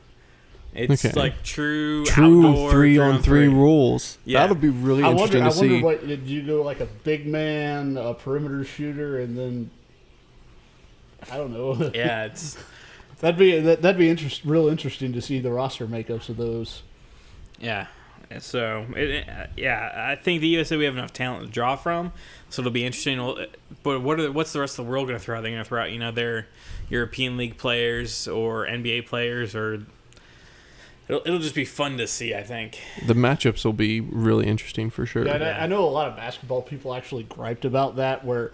It's
Okay.
like true
True
outdoor
3-on-3 rules.
Yeah.
That'll be really interesting
I
to
wonder
see.
what did you go like a big man, a perimeter shooter, and then I don't know.
Yeah, it's
that'd be real interesting to see the roster makeups of those.
yeah. So I think the USA we have enough talent to draw from, so it'll be interesting. But what's the rest of the world going to throw out? They're going to throw out their European League players or NBA players, or it'll just be fun to see. I think
The matchups will be really interesting for sure.
Yeah,
Yeah.
I know a lot of basketball people actually griped about that, where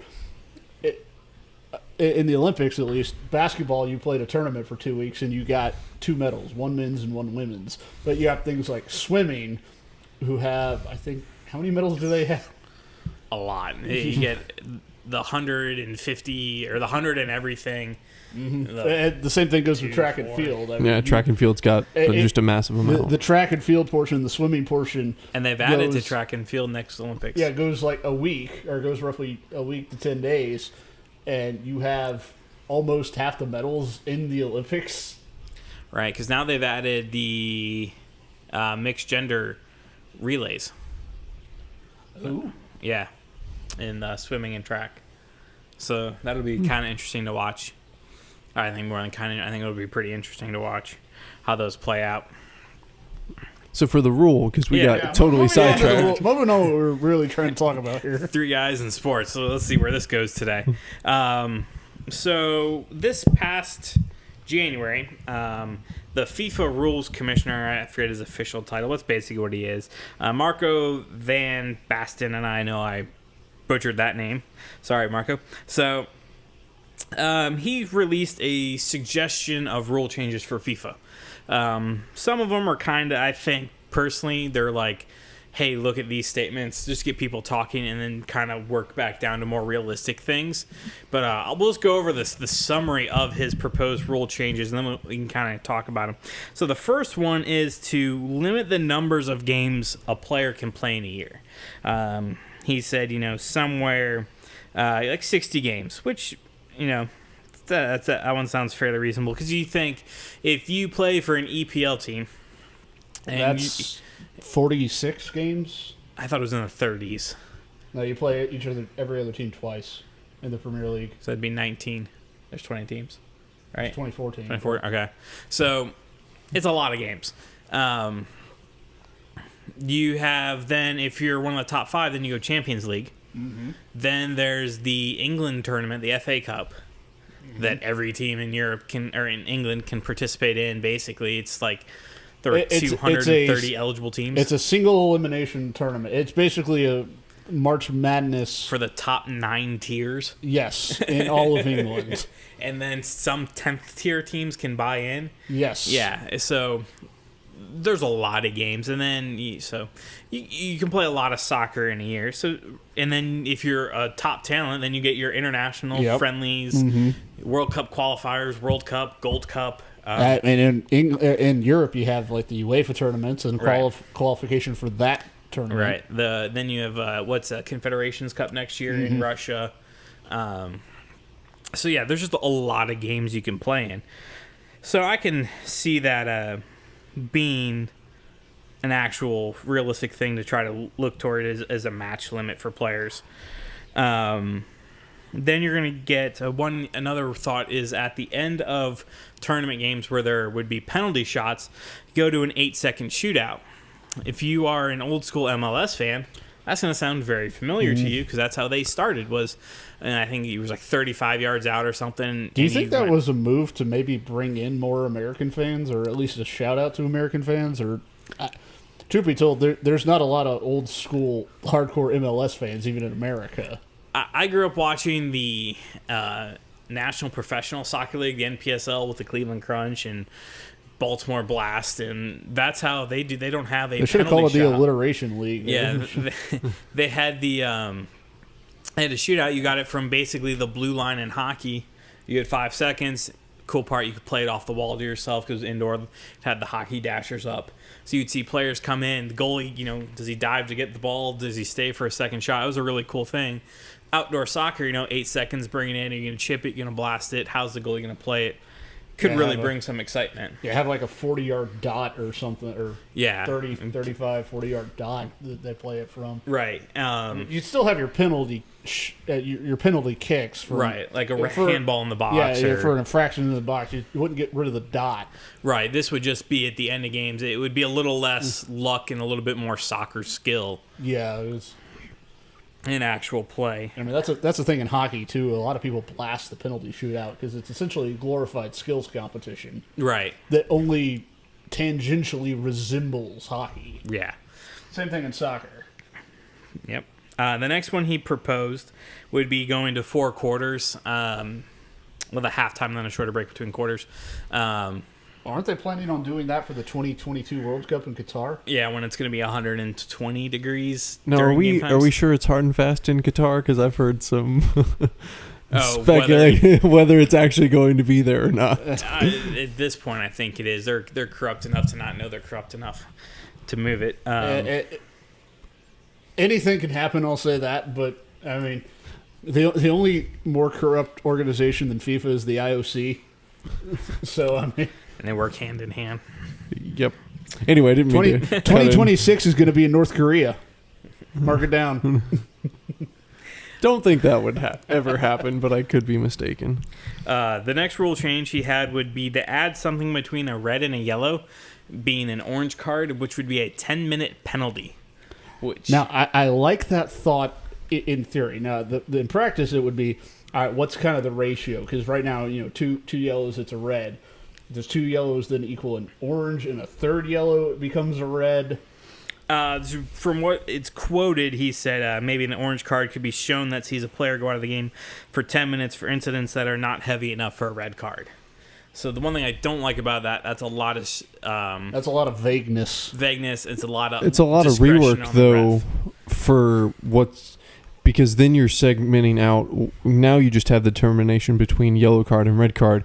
in the Olympics at least, basketball you played a tournament for 2 weeks and you got 2 medals, one men's and one women's. But you have things like swimming, who have I think how many medals do they have?
a lot. You get the 150 or the 100 and everything.
The same thing goes with
2,
track and
4.
field. I
Yeah,
mean,
track and field's got just a massive amount.
the track and field portion, the swimming portion,
And they've added to
goes-
track and field next Olympics.
yeah, goes like a week, or goes roughly a week to 10 days, and you have almost half the medals in the Olympics.
Right, because now they've added the mixed gender relays.
Ooh.
Yeah, in swimming and track. So that'll be kind of interesting to watch. I think more than I think it'll be pretty interesting to watch how those play out.
So for the rule, because we
Yeah.
got totally sidetracked.
Moving on, what we're really trying to talk about here.
3 guys in sports. So let's see where this goes today. So this past January, the FIFA Rules Commissioner, I forget his official title. That's basically what he is. Marco van Basten, and I know I butchered that name. Sorry, Marco. So he released a suggestion of rule changes for FIFA. Some of them are kind of, I think, personally, they're like, hey, look at these statements, just get people talking, and then kind of work back down to more realistic things. But we'll just go over the summary of his proposed rule changes, and then we can kind of talk about them. So the first one is to limit the numbers of games a player can play in a year. He said, somewhere like 60 games, which, that one sounds fairly reasonable, because you think if you play for an EPL team, and
That's 46 games.
I thought it was in the 30s,
No, you play every other team twice in the Premier League.
so that'd be 19. There's 20 teams, right?
2014.
24. Okay, so it's a lot of games. You have then, if you're one of the top 5, then you go Champions League.
Mm-hmm.
Then there's the England tournament, the FA Cup, that every team in Europe or in England can participate in. Basically, it's like there are 230 eligible teams.
It's a single elimination tournament. It's basically a March Madness
for the top 9 tiers.
Yes, in all of England.
And then some 10th tier teams can buy in.
Yes.
Yeah, so there's a lot of games, and then you can play a lot of soccer in a year. So, and then if you're a top talent, then you get your international friendlies, World Cup qualifiers, World Cup, Gold Cup.
And in Europe, you have like the UEFA tournaments and qualification for that tournament.
Right. Then you have Confederations Cup next year in Russia. So yeah, there's just a lot of games you can play in. So I can see that being an actual realistic thing to try to look toward as a match limit for players. Then you're going to get another thought is at the end of tournament games where there would be penalty shots, go to an 8-second shootout. If you are an old school MLS fan, that's going to sound very familiar to you, because that's how they started, and I think it was like 35 yards out or something.
Do you think that was a move to maybe bring in more American fans, or at least a shout out to American fans? Or truth be told, there's not a lot of old school hardcore MLS fans even in America.
I grew up watching the National Professional Soccer League, the NPSL, with the Cleveland Crunch and Baltimore Blast, and that's how they do. They don't have a.
They should have
penalty
called it the
shot.
Alliteration League.
Yeah, they had the. They had a shootout. You got it from basically the blue line in hockey. You had 5 seconds. Cool part, you could play it off the wall to yourself because it was indoor. It had the hockey dashers up. So you'd see players come in. The goalie, does he dive to get the ball? Does he stay for a second shot? It was a really cool thing. Outdoor soccer, 8 seconds, bring it in. Are you going to chip it? You're going to blast it? How's the goalie going to play it? could
Yeah,
really
have
bring some excitement.
Yeah, have like a 40-yard dot or something, or
Yeah.
30, 35, 40-yard dot that they play it from.
Right.
You'd still have your penalty your penalty kicks.
Right, like a handball in the box.
Yeah, for an infraction in the box. You wouldn't get rid of the dot.
Right, this would just be at the end of games. It would be a little less luck and a little bit more soccer skill
Yeah, it was.
in actual play.
I mean, that's the thing in hockey, too. A lot of people blast the penalty shootout because it's essentially a glorified skills competition
Right.
that only tangentially resembles hockey.
Yeah.
Same thing in soccer.
Yep. The next one he proposed would be going to 4 quarters, with a halftime and then a shorter break between quarters.
Aren't they planning on doing that for the 2022 World Cup in Qatar?
Yeah, when it's going to be 120 degrees.
No,
during game
are
times.
we sure it's hard and fast in Qatar? Because I've heard some
Whether
whether it's actually going to be there or not.
at this point, I think it is. They're corrupt enough to not know they're corrupt enough to move it.
Anything can happen, I'll say that. But, I mean, the only more corrupt organization than FIFA is the IOC. So, I mean...
And they work hand in hand.
Yep. Anyway, I didn't mean to
2026 is going to be in North Korea. Mark it down.
Don't think that would ever happen, but I could be mistaken.
The next rule change he had would be to add something between a red and a yellow, being an orange card, which would be a 10-minute penalty.
Now, I like that thought in theory. Now, in practice, it would be, all right, what's kind of the ratio? Because right now, two yellows, it's a red. If there's 2 yellows, then equal an orange, and a third yellow, it becomes a red.
From what it's quoted, he said maybe an orange card could be shown that sees a player go out of the game for 10 minutes for incidents that are not heavy enough for a red card. So the one thing I don't like about that's a lot of
that's a lot of vagueness.
It's a lot of
rework though for what's because then you're segmenting out. Now you just have the determination between yellow card and red card.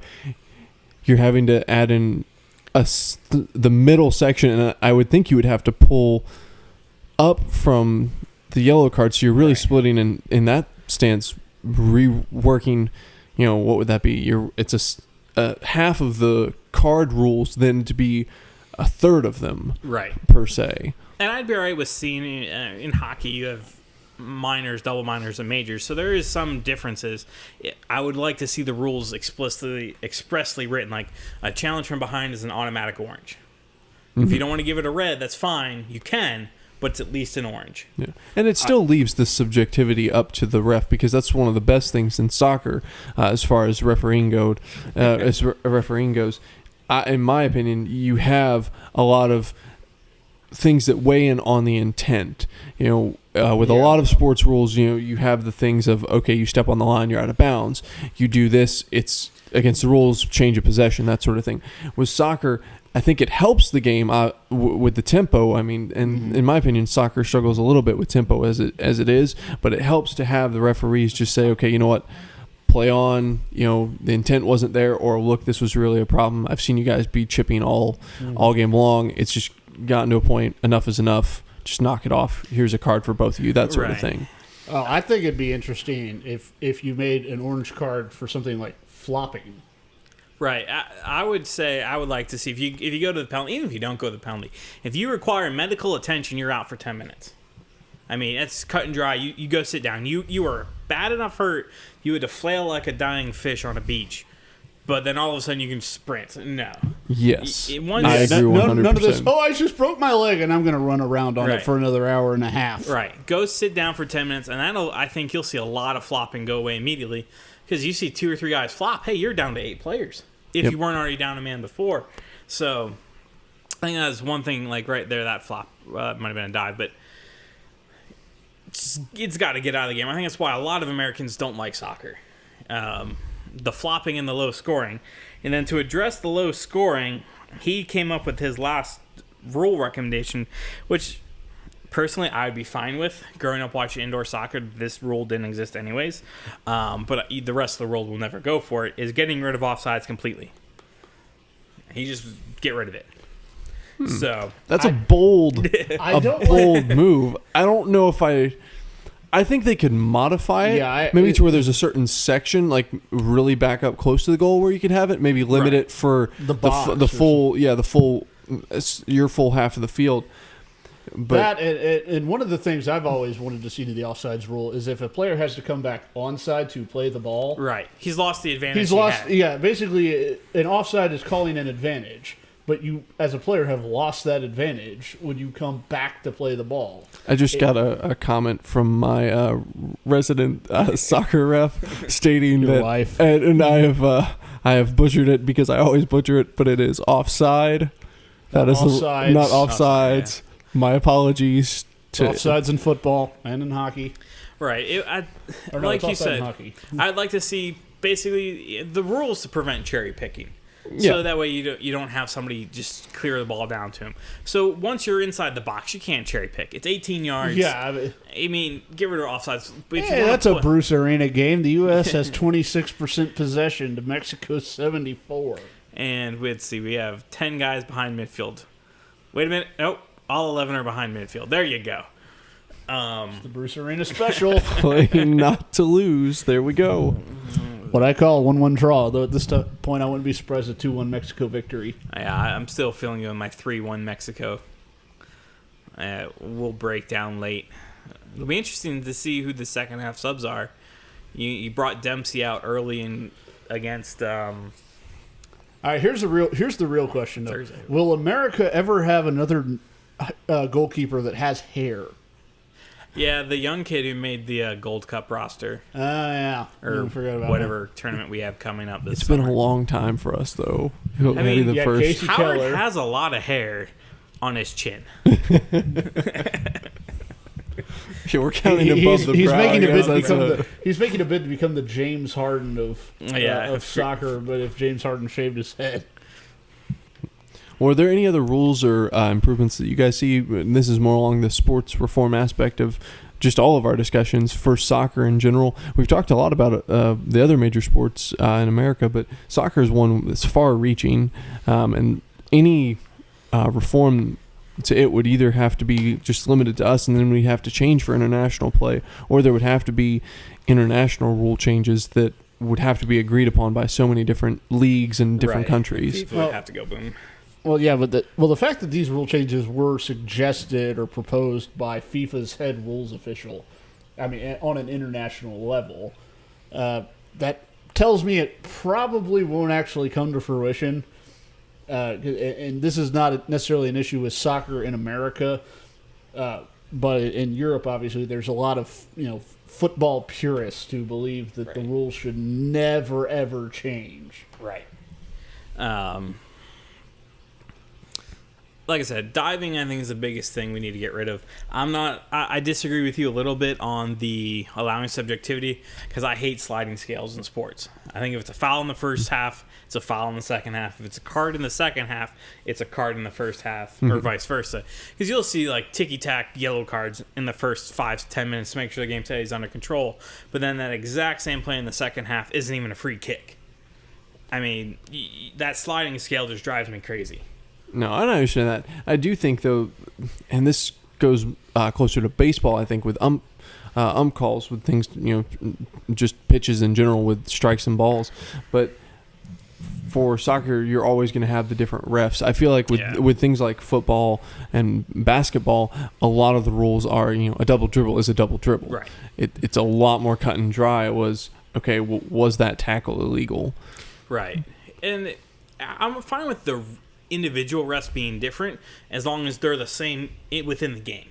You're having to add in the middle section, and I would think you would have to pull up from the yellow card. So you're really splitting in that stance, reworking. What would that be? It's a half of the card rules, then to be a third of them,
right?
Per se.
And I'd be all right with seeing in hockey you have minors, double minors, and majors, so there is some differences. I would like to see the rules expressly written, like a challenge from behind is an automatic orange. Mm-hmm. If you don't want to give it a red, that's fine. You can, but it's at least an orange.
Yeah. And it still leaves the subjectivity up to the ref, because that's one of the best things in soccer as far as refereeing goes. In my opinion, you have a lot of things that weigh in on the intent. With a lot of sports rules, you have the things of, okay, you step on the line, you're out of bounds. You do this, it's against the rules, change of possession, that sort of thing. With soccer, I think it helps the game with the tempo. I mean, and in my opinion, soccer struggles a little bit with tempo as it is, but it helps to have the referees just say, okay, you know what, play on. The intent wasn't there, or look, this was really a problem. I've seen you guys be chipping all game long. It's just gotten to a point. Enough is enough. Just knock it off. Here's a card for both of you. That sort of thing.
I think it'd be interesting if you made an orange card for something like flopping.
Right. I would say I would like to see if you go to the penalty, even if you don't go to the penalty, if you require medical attention, you're out for 10 minutes. I mean, it's cut and dry. You go sit down. You are bad enough hurt. You had to flail like a dying fish on a beach. But then all of a sudden you can sprint. No.
Yes.
I
agree 100%.
None of this, I just broke my leg and I'm going to run around on it for another hour and a half.
Right. Go sit down for 10 minutes, and I think you'll see a lot of flopping go away immediately, because you see 2 or 3 guys flop. Hey, you're down to 8 players if you weren't already down a man before. So I think that's one thing, like right there, that flop might have been a dive, but it's got to get out of the game. I think that's why a lot of Americans don't like soccer. The flopping and the low scoring. And then to address the low scoring, he came up with his last rule recommendation, which personally I would be fine with. Growing up watching indoor soccer, this rule didn't exist anyways. But the rest of the world will never go for it, is getting rid of offsides completely. He just get rid of it. So
that's a bold move. I don't know if I I think they could modify it. Maybe to where there's a certain section, like really back up close to the goal, where you could have it. Maybe limit it for the full, your full half of the field. But
and one of the things I've always wanted to see to the offsides rule is if a player has to come back onside to play the ball.
Right. He's lost the advantage.
He's lost. Yeah, basically, an offside is calling an advantage. But you, as a player, have lost that advantage when you come back to play the ball.
I just got a comment from my resident soccer ref stating
Your
that,
wife.
and I have butchered it because I always butcher it, but it is offside. That is
offsides.
not offsides. My apologies to
offsides in football and in hockey.
Right.
Like
you said, I'd like to see basically the rules to prevent cherry picking. So that way you don't have somebody just clear the ball down to him. So once you're inside the box, you can't cherry pick. It's 18 yards.
Yeah.
I mean, get rid of offsides. But if
that's a Bruce Arena game. The U.S. has 26% possession to Mexico's 74.
And let's see, we have 10 guys behind midfield. Wait a minute. Nope. All 11 are behind midfield. There you go.
The Bruce Arena special.
Playing not to lose. There we go.
What I call a 1-1 draw. Though at this point, I wouldn't be surprised at 2-1 Mexico victory.
Yeah, I'm still feeling you on my 3-1 Mexico. We'll break down late. It'll be interesting to see who the second half subs are. You brought Dempsey out early against.
All right, here's the real question though.
Thursday.
Will America ever have another goalkeeper that has hair?
Yeah, the young kid who made the Gold Cup roster.
Yeah.
Or
forgot about
whatever tournament we have coming up this
It's
summer.
been a long time for us, though.
Maybe
the first.
Casey
Howard
Keller.
has a lot of hair on his chin.
Yeah, we're counting above the
He's
brow.
making a bid
I guess
to
that's
become he's making a bid to become the James Harden of soccer. But if James Harden shaved his head.
Were there any other rules or improvements that you guys see? And this is more along the sports reform aspect of just all of our discussions for soccer in general. We've talked a lot about the other major sports in America, but soccer is one that's far-reaching, and any reform to it would either have to be just limited to us, and then we'd have to change for international play, or there would have to be international rule changes that would have to be agreed upon by so many different leagues and different countries.
FIFA would have to go boom.
Well, yeah, but the fact that these rule changes were suggested or proposed by FIFA's head rules official, I mean, on an international level, that tells me it probably won't actually come to fruition. And this is not necessarily an issue with soccer in America, but in Europe, obviously, there's a lot of football purists who believe that the rules should never ever change.
Right. Like I said, diving I think is the biggest thing we need to get rid of. I disagree with you a little bit on the allowing subjectivity because I hate sliding scales in sports. I think if it's a foul in the first half, it's a foul in the second half. If it's a card in the second half, it's a card in the first half, or vice versa. Because you'll see like ticky-tack yellow cards in the first 5 to 10 minutes to make sure the game stays under control. But then that exact same play in the second half isn't even a free kick. I mean, that sliding scale just drives me crazy.
No, I don't understand that. I do think, though, and this goes closer to baseball, I think, with calls, with things, just pitches in general with strikes and balls. But for soccer, you're always going to have the different refs. I feel like with things like football and basketball, a lot of the rules are, a double dribble is a double dribble.
Right.
It's a lot more cut and dry. It was, okay, was that tackle illegal?
Right. And I'm fine with the individual refs being different as long as they're the same within the game.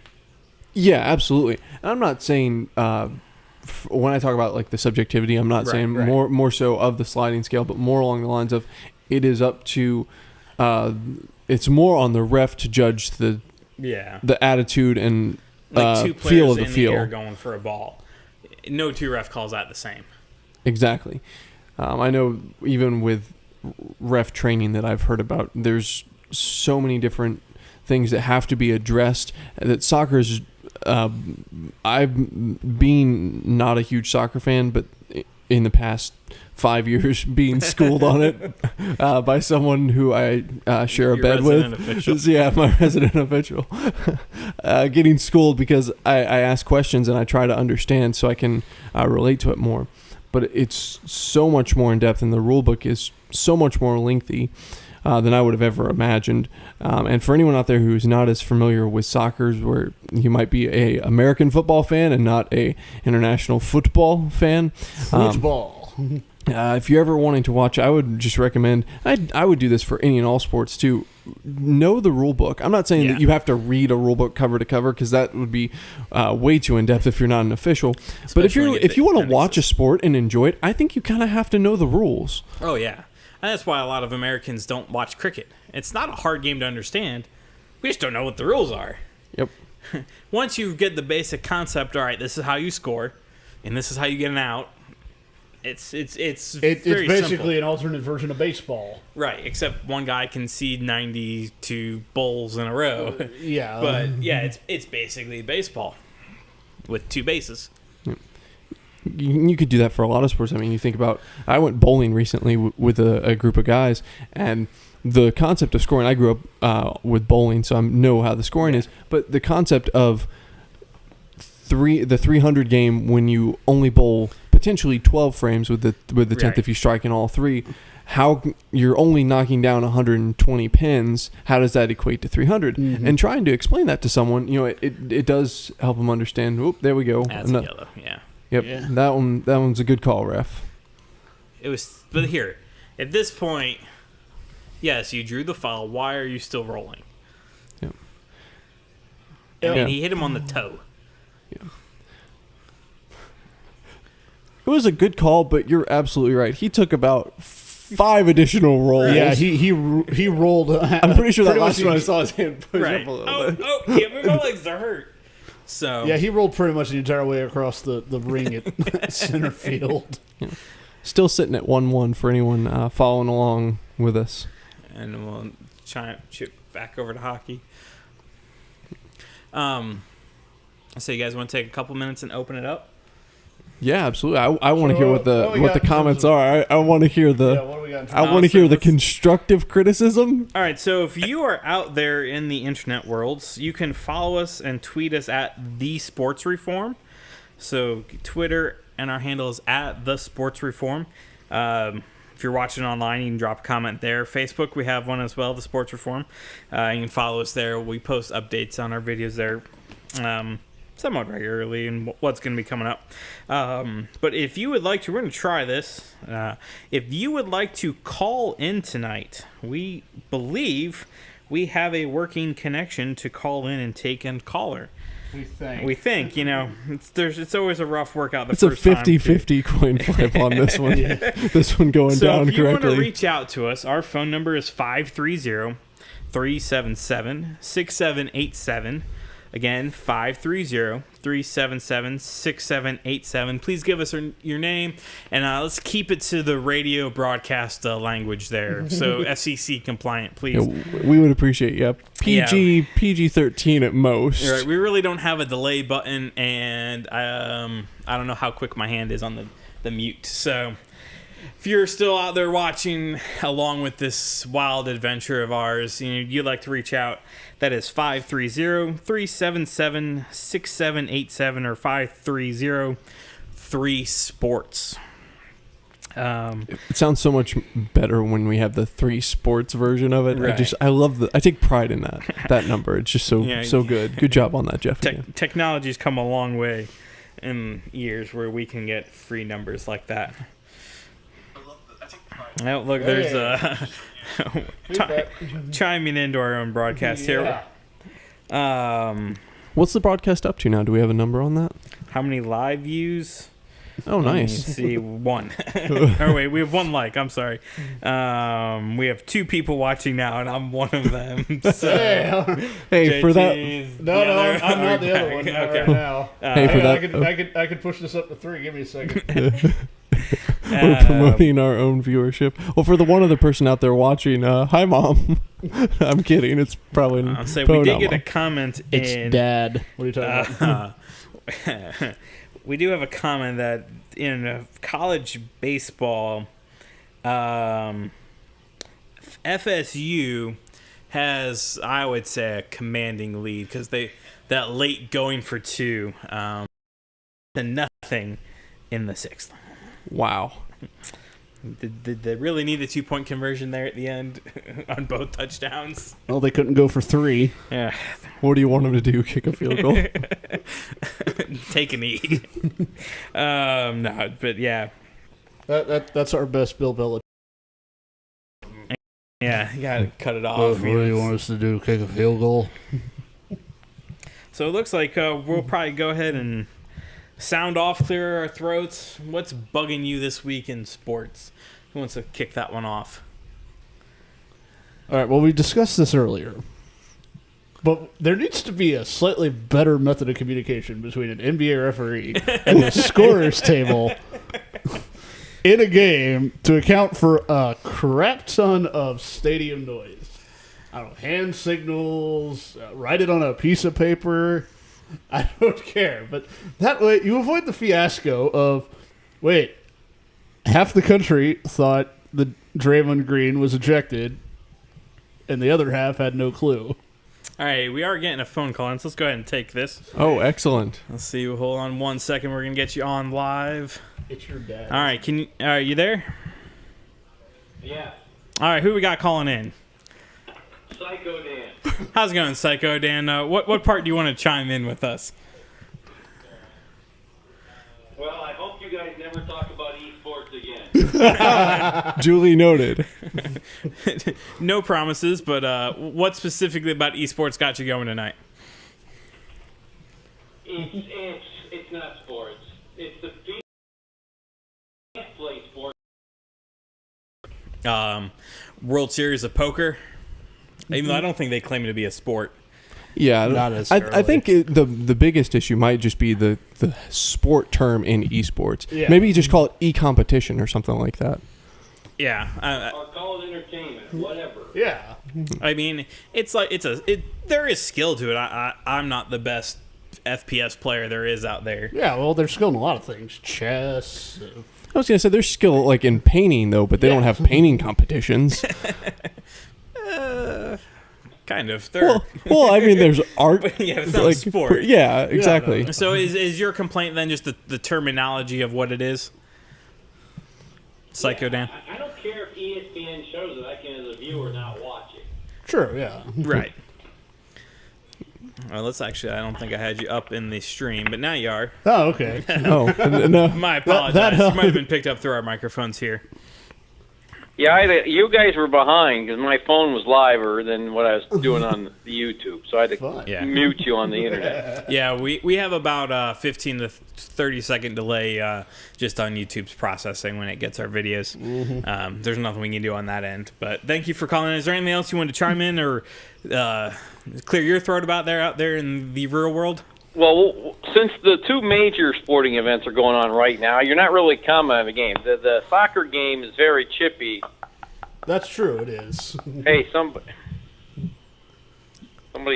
Yeah, absolutely. And I'm not saying when I talk about like the subjectivity, I'm not saying more so of the sliding scale, but more along the lines of it is up to it's more on the ref to judge the attitude and
like two
feel of
players
the
in the air going for a ball. No two ref calls that the same.
Exactly. I know even with ref training that I've heard about, there's so many different things that have to be addressed that soccer's I've been not a huge soccer fan, but in the past 5 years being schooled on it by someone who I share a
Your
bed
resident
with.
official.
Yeah, my resident official. Getting schooled because I ask questions and I try to understand so I can relate to it more. But it's so much more in depth, and the rule book is so much more lengthy than I would have ever imagined. And for anyone out there who's not as familiar with soccer, where you might be a American football fan and not a international football fan,
Football.
if you're ever wanting to watch, I would just recommend. I would do this for any and all sports too. Know the rule book. I'm not saying that you have to read a rule book cover to cover, because that would be way too in depth if you're not an official. But if you want to watch a sport and enjoy it, I think you kind of have to know the rules.
Oh, yeah. And that's why a lot of Americans don't watch cricket. It's not a hard game to understand. We just don't know what the rules are.
Yep.
Once you get the basic concept, all right, this is how you score, and this is how you get an out. It's very
basically
simple.
an alternate version of baseball.
Right, except one guy concede 92 bowls in a row.
Yeah.
But yeah, it's basically baseball with two bases.
You could do that for a lot of sports. I mean, you think about, I went bowling recently with a group of guys, and the concept of scoring, I grew up with bowling, so I know how the scoring is, but the concept of the 300 game, when you only bowl potentially 12 frames with the 10th
Right.
if you strike in all three, how you're only knocking down 120 pins, how does that equate to 300?
Mm-hmm.
And trying to explain that to someone, it does help them understand. Oop, there we go.
That's a yellow, yeah.
Yep,
Yeah.
that one's a good call, ref.
It was, but here, at this point, yes, you drew the foul. Why are you still rolling?
Yep.
I mean,
Yeah.
he hit him on the toe.
It was a good call, but you're absolutely right. He took about 5 additional rolls.
Yeah, he rolled.
I'm pretty sure that
pretty
last
much
one I saw his hand push
Right.
up a little bit.
Yeah, my legs are hurt. So
Yeah, he rolled pretty much the entire way across the ring at center field.
Still sitting at 1-1 for anyone following along with us.
and we'll chip back over to hockey. So you guys want to take a couple minutes and open it up?
Yeah, absolutely. I want to hear what
what we
the
got in
comments
terms of-
are. I want to hear
Yeah,
the
what do we got?
I want to
so
hear the
let's-
constructive criticism.
All right, so if you are out there in the internet worlds, you can follow us and tweet us at The Sports Reform. So Twitter, and our handle is at The Sports Reform. If you're watching online, you can drop a comment there. Facebook, we have one as well, The Sports Reform. You can follow us there. We post updates on our videos there somewhat regularly and what's going to be coming up. But if you would like to, we're going to try this. If you would like to call in tonight, we believe we have a working connection to call in and take in caller. We think, it's always a rough workout the
It's a
first time.
50-50 coin flip on this one. This one going
So
down
if you want to
correctly.
reach out to us, our phone number is 530-377-6787. Again, 530-377-6787. Please give us your name, and let's keep it to the radio broadcast language there. So FCC compliant, please.
Yeah, we would appreciate PG-13 at most.
You're right. We really don't have a delay button, and I don't know how quick my hand is on the mute. So if you're still out there watching along with this wild adventure of ours, you'd like to reach out, that is 530-377-6787 or 530-3sports.
It sounds so much better when we have the 3 sports version of it.
Right.
I take pride in that number. It's just so
Yeah.
so good. Good job on that, Jeff. again.
Technology's come a long way in years where we can get free numbers like that. Oh, look, there's chiming into our own broadcast here.
What's the broadcast up to now? Do we have a number on that?
How many live views?
Oh,
Let me
nice.
see, 1. Oh wait, we have 1 like. I'm sorry. We have 2 people watching now, and I'm one of them. So,
Hey, for that.
JT's
No,
the other.
I'm not the other
Okay,
one
okay.
right now.
Hey, for that.
I could push this up to 3. Give me a second.
We're promoting our own viewership. Well, for the one other person out there watching, hi, Mom. I'm kidding. It's probably.
I'll say
probably
we did
not
get a
Mom.
comment
It's
in.
Dad. What are you talking about?
we do have a comment that in college baseball, FSU has, I would say, a commanding lead because that late going for two to nothing in the sixth.
Wow.
Did they really need a 2-point conversion there at the end on both touchdowns?
Well, they couldn't go for 3.
Yeah.
What do you want them to do? Kick a field goal?
Take a knee. No, but yeah.
That's our best Bill Belichick.
Yeah, you got to cut it off.
What do you want us to do? Kick a field goal?
So it looks like we'll probably go ahead and sound off, clear our throats. What's bugging you this week in sports? Who wants to kick that one off?
All right, well, we discussed this earlier. But there needs to be a slightly better method of communication between an NBA referee and the scorer's table in a game to account for a crap ton of stadium noise. I don't know, hand signals, write it on a piece of paper. I don't care. But that way you avoid the fiasco of, wait, half the country thought the Draymond Green was ejected and the other half had no clue.
All right, we are getting a phone call in, so let's go ahead and take this.
Oh, excellent.
Let's see. Hold on 1 second. We're going to get you on live.
It's your dad.
All right, are you there?
Yeah.
All right, who we got calling in?
Psycho Dan.
How's it going, Psycho Dan? What part do you want to chime in with us?
Well, I hope you guys never talk about esports again.
Duly noted.
No promises, but what specifically about esports got you going tonight?
It's not sports. It's the people that play sports.
World Series of Poker. Even though I don't think they claim it to be a sport.
Yeah,
Not necessarily.
I think the biggest issue might just be the sport term in esports.
Yeah.
Maybe you just call it e-competition or something like that.
Yeah,
Or call it entertainment, whatever.
Yeah.
I mean, it's like there is skill to it. I'm not the best FPS player there is out there.
Yeah, well, they're skilled in a lot of things. Chess.
I was gonna say there's skill like in painting though, but they don't have painting competitions.
Kind of.
well, I mean, there's art.
Yeah, it's not a sport.
Yeah, exactly.
So is your complaint then just the terminology of what it is? Psycho Dan?
I don't care if ESPN shows it. I can, as a viewer, not watch it.
Sure, yeah.
Right. Well, I don't think I had you up in the stream, but now you are.
Oh, okay.
Oh no.
My apologies. You might have been picked up through our microphones here.
Yeah, you guys were behind because my phone was liver than what I was doing on the YouTube, so I had to
Fine.
Yeah.
mute you on the internet.
Yeah, we have about 15 to 30 second delay just on YouTube's processing when it gets our videos.
Mm-hmm.
There's nothing we can do on that end. But thank you for calling in. Is there anything else you wanted to chime in or clear your throat about out there in the real world?
Well, since the two major sporting events are going on right now, you're not really commenting on the game. The soccer game is very chippy.
That's true, it is.
Hey, somebody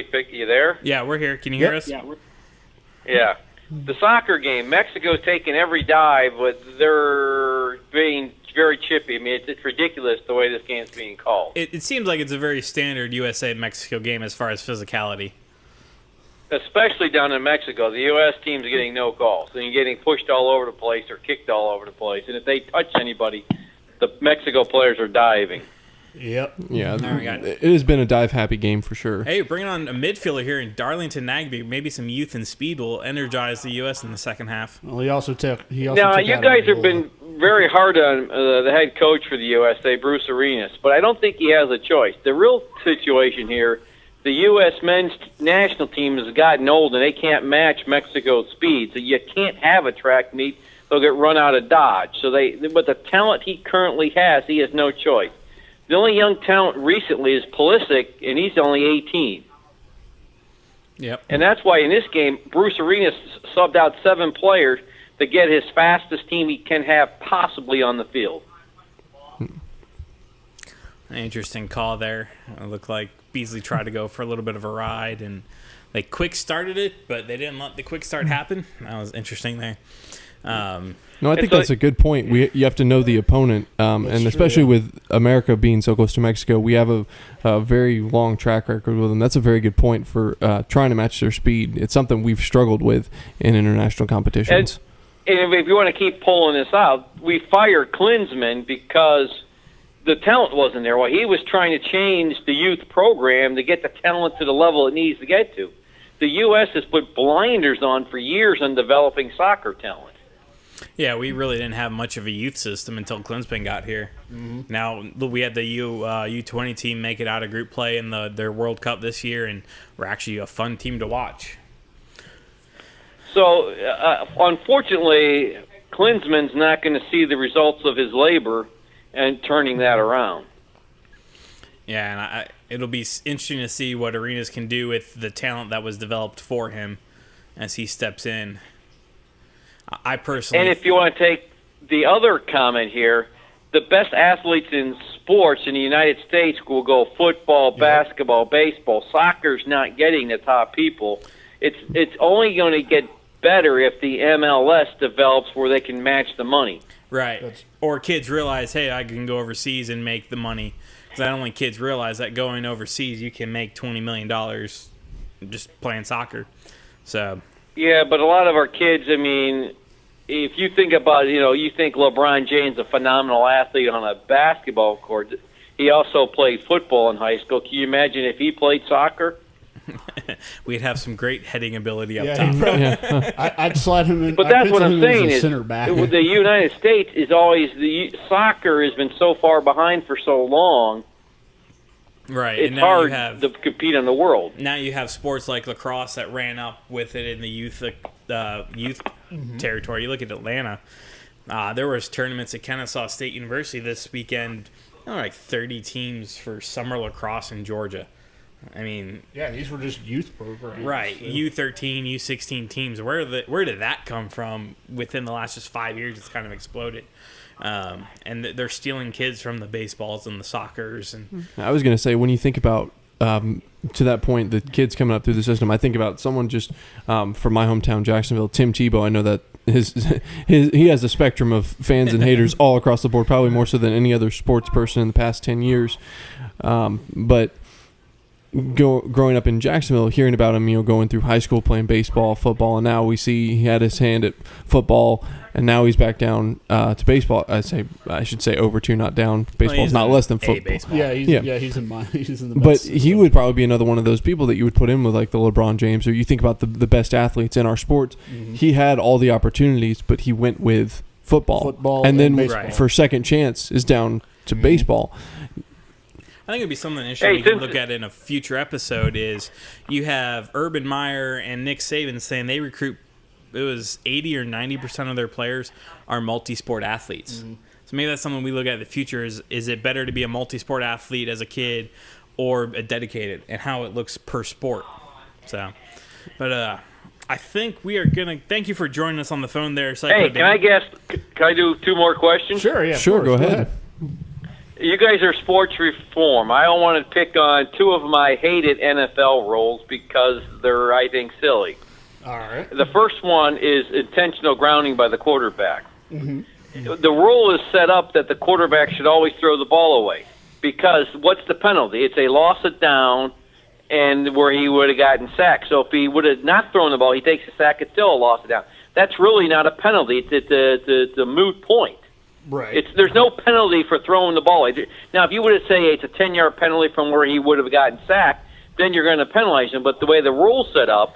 pick you there?
Yeah, we're here. Can you hear us?
Yeah. The soccer game, Mexico's taking every dive, but they're being very chippy. I mean, it's ridiculous the way this game's being called.
It seems like it's a very standard USA-Mexico game as far as physicality.
Especially down in Mexico, the U.S. team's getting no calls. And you're getting pushed all over the place or kicked all over the place. And if they touch anybody, the Mexico players are diving.
Yep.
Yeah,
we got
it has been a dive-happy game for sure.
Hey, bringing on a midfielder here in Darlington Nagby. Maybe some youth and speed will energize the U.S. in the second half.
Well, he also took.
Now, you guys have been very hard on the head coach for the USA, Bruce Arenas, but I don't think he has a choice. The real situation here, the U.S. men's national team has gotten old and they can't match Mexico's speed, so you can't have a track meet. They'll get run out of Dodge. So but the talent he currently has, he has no choice. The only young talent recently is Pulisic, and he's only 18.
Yep.
And that's why in this game, Bruce Arenas subbed out 7 players to get his fastest team he can have possibly on the field.
Interesting call there. It looked like Beasley tried to go for a little bit of a ride, and they quick started it, but they didn't let the quick start happen. That was interesting there.
No, I think that's a good point. You have to know the opponent, and especially with America being so close to Mexico, we have a very long track record with them. That's a very good point for trying to match their speed. It's something we've struggled with in international competitions.
And if you want to keep pulling this out, we fired Klinsmann because the talent wasn't there. Well, he was trying to change the youth program to get the talent to the level it needs to get to. The U.S. has put blinders on for years on developing soccer talent.
Yeah, we really didn't have much of a youth system until Klinsmann got here. Mm-hmm. Now, we had the U20 team make it out of group play in their World Cup this year, and we're actually a fun team to watch.
So, unfortunately, Klinsmann's not going to see the results of his labor and turning that around.
Yeah, and it'll be interesting to see what Arenas can do with the talent that was developed for him as he steps in. I personally...
And if you want to take the other comment here, the best athletes in sports in the United States will go football, basketball, baseball. Soccer's not getting the top people. It's only going to get better if the MLS develops where they can match the money.
Right. Or kids realize, hey, I can go overseas and make the money. Because not only kids realize that going overseas, you can make $20 million just playing soccer. So...
Yeah, but a lot of our kids, I mean, if you think about it, you think LeBron James is a phenomenal athlete on a basketball court. He also played football in high school. Can you imagine if he played soccer?
We'd have some great heading ability up top.
I'd slide him in.
But that's what I'm saying is
center back.
The United States is always soccer has been so far behind for so long.
Right,
it's
and now
hard to compete in the world.
Now you have sports like lacrosse that ran up with it in the youth territory. You look at Atlanta. There was tournaments at Kennesaw State University this weekend. Like 30 teams for summer lacrosse in Georgia. I mean,
yeah, these were just youth programs,
right?
So.
U13, U16 teams. Where did that come from? Within the last just 5 years, it's kind of exploded. And they're stealing kids from the baseballs and the soccers. And
I was going to say, when you think about, to that point, the kids coming up through the system, I think about someone just from my hometown, Jacksonville, Tim Tebow. I know that he has a spectrum of fans and haters all across the board, probably more so than any other sports person in the past 10 years. But growing up in Jacksonville, hearing about him, going through high school playing baseball, football, and now we see he had his hand at football, and now he's back down to baseball. I should say over to, not down. Baseball's not less than football.
Yeah, he's in my. He's in the.
But he would probably be another one of those people that you would put in with like the LeBron James, or you think about the best athletes in our sports. Mm-hmm. He had all the opportunities, but he went with football, and then
baseball.
For second chance is down to baseball.
I think it'd be something interesting we can look at in a future episode is you have Urban Meyer and Nick Saban saying they recruit, it was 80 or 90% of their players are multi-sport athletes. Mm-hmm. So maybe that's something we look at in the future is it better to be a multi-sport athlete as a kid or a dedicated, and how it looks per sport. So, but I think we are going to thank you for joining us on the phone there.
Hey, can I do two more questions?
Sure, yeah.
Sure, go ahead.
You guys are sports reform. I don't want to pick on two of my hated NFL rules because they're, I think, silly.
All right.
The first one is intentional grounding by the quarterback.
Mm-hmm.
The rule is set up that the quarterback should always throw the ball away because what's the penalty? It's a loss of down and where he would have gotten sacked. So if he would have not thrown the ball, he takes a sack, it's still a loss of down. That's really not a penalty. It's a moot point.
Right.
There's no penalty for throwing the ball. Now, if you would have said it's a 10-yard penalty from where he would have gotten sacked, then you're going to penalize him. But the way the rule's set up,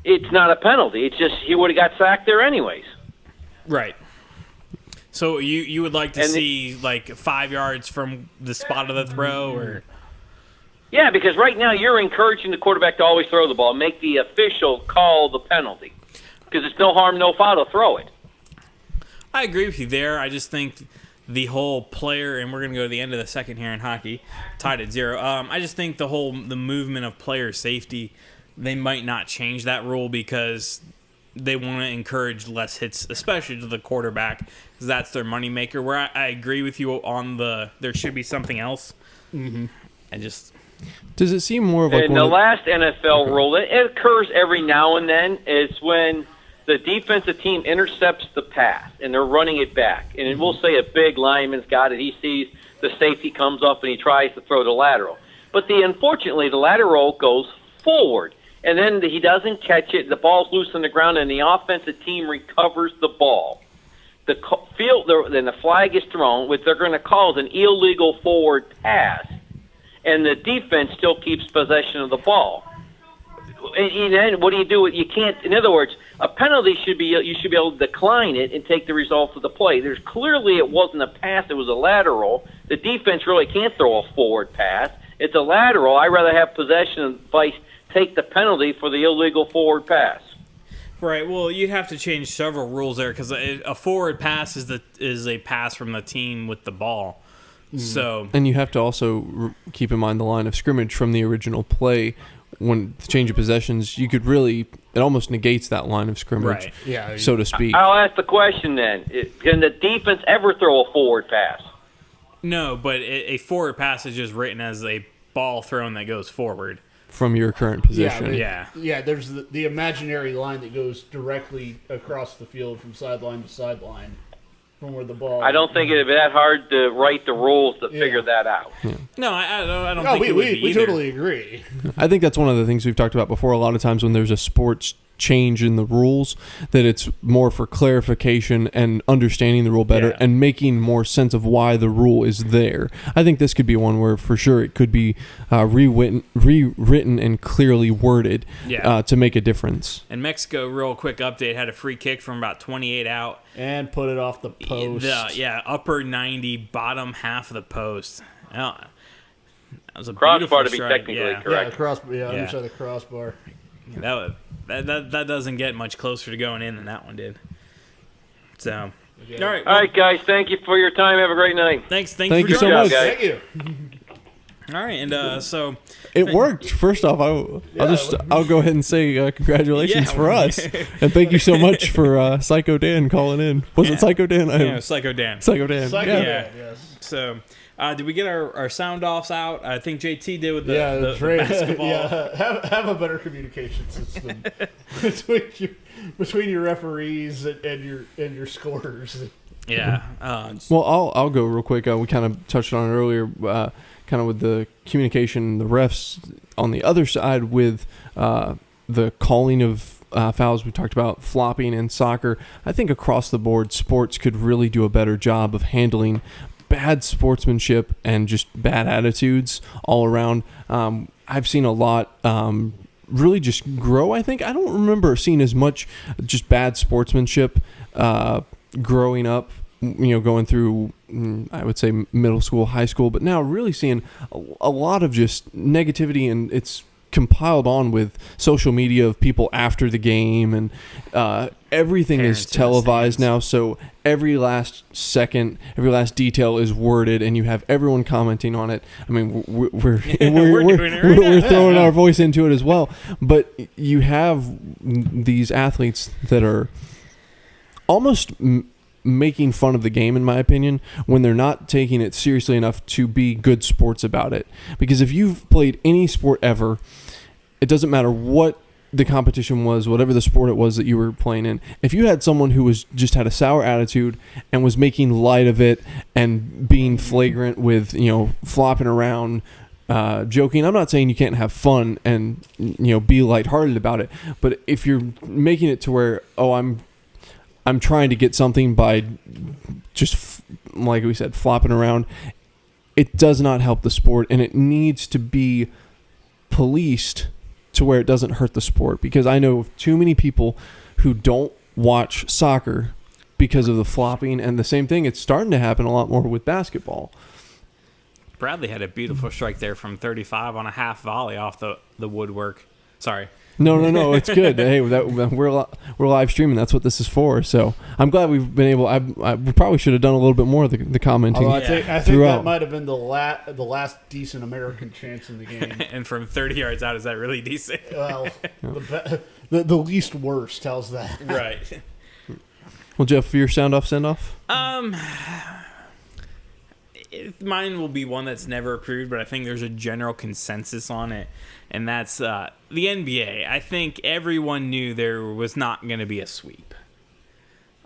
it's not a penalty. It's just he would have got sacked there anyways.
Right. So you would like to see like 5 yards from the spot of the throw, or?
Yeah, because right now you're encouraging the quarterback to always throw the ball, make the official call the penalty, because it's no harm, no foul to throw it.
I agree with you there. I just think the whole player, and we're going to go to the end of the second here in hockey, tied at 0. I just think the movement of player safety, they might not change that rule because they want to encourage less hits, especially to the quarterback, because that's their moneymaker. Where I agree with you on there should be something else.
Mm-hmm.
Does it seem more of like
And the last NFL rule, it occurs every now and then, is when the defensive team intercepts the pass and they're running it back. And it will say a big lineman's got it. He sees the safety comes up and he tries to throw the lateral. But unfortunately, the lateral goes forward. And then he doesn't catch it. The ball's loose on the ground, and the offensive team recovers the ball. Then the flag is thrown. What they're going to call is an illegal forward pass. And the defense still keeps possession of the ball. And then what do you do? You can't. In other words, a penalty should be you should be able to decline it and take the result of the play. There's clearly it wasn't a pass; it was a lateral. The defense really can't throw a forward pass. It's a lateral. I'd rather have possession and vice take the penalty for the illegal forward pass.
Right. Well, you'd have to change several rules there because a forward pass is a pass from the team with the ball. So,
and you have to also keep in mind the line of scrimmage from the original play. When the change of possessions, you could really, it almost negates that line of scrimmage,
right.
Yeah,
so to speak.
I'll ask the question then. Can the defense ever throw a forward pass?
No, but a forward pass is just written as a ball thrown that goes forward.
From your current position.
Yeah.
There's the imaginary line that goes directly across the field from sideline to sideline from where the ball.
I don't think it'd be that hard to write the rules to figure that out.
Yeah.
No, I don't think it would be
we
either.
totally agree.
I think that's one of the things we've talked about before. A lot of times when there's a sports change in the rules, that it's more for clarification and understanding the rule better and making more sense of why the rule is there. I think this could be one where for sure it could be rewritten and clearly worded to make a difference.
And Mexico, real quick update, had a free kick from about 28 out.
And put it off the post.
Upper 90, bottom half of the post. That was a
Crossbar
beautiful
to be
strike.
technically correct.
Underside the crossbar.
That doesn't get much closer to going in than that one did. So,
Okay.
all right.
All right, guys. Thank you for your time. Have a great night.
Thanks
Thank
for
you so
joining
much.
us.
guys.
Thank you.
All right, and so
It worked. First off, I'll go ahead and say congratulations for us, and thank you so much for Psycho Dan calling in. Was it Psycho Dan?
Psycho Dan.
Psycho Dan.
Yes.
So, did we get our sound offs out? I think JT did with the basketball.
Have a better communication system between your referees and your scorers.
Yeah.
Well, I'll go real quick. We kind of touched on it earlier, kind of with the communication, the refs on the other side with the calling of fouls. We talked about flopping in soccer. I think across the board, sports could really do a better job of handling bad sportsmanship and just bad attitudes all around. I've seen a lot really just grow, I think. I don't remember seeing as much just bad sportsmanship growing up, going through, I would say, middle school, high school, but now really seeing a lot of just negativity, and it's compiled on with social media of people after the game, and everything is televised now, so every last second, every last detail is worded, and you have everyone commenting on it. I mean, we're throwing our voice into it as well, but you have these athletes that are almost making fun of the game, in my opinion, when they're not taking it seriously enough to be good sports about it. Because if you've played any sport ever, it doesn't matter what the competition was, whatever the sport it was that you were playing in, if you had someone who was just had a sour attitude and was making light of it and being flagrant with, flopping around, joking. I'm not saying you can't have fun and, be lighthearted about it, but if you're making it to where, I'm trying to get something by just, like we said, flopping around, it does not help the sport, and it needs to be policed to where it doesn't hurt the sport, because I know too many people who don't watch soccer because of the flopping, and the same thing, it's starting to happen a lot more with basketball.
Bradley had a beautiful strike there from 35 on a half volley off the woodwork. Sorry.
No, it's good. Hey, we're live streaming. That's what this is for. So I'm glad we've been able. We probably should have done a little bit more of the commenting.
I think that might have been the last decent American chance in the game.
And from 30 yards out, is that really decent?
Well, the least worst tells that.
Right.
Well, Jeff, for your send off.
mine will be one that's never approved, but I think there's a general consensus on it, and that's the NBA. I think everyone knew there was not going to be a sweep.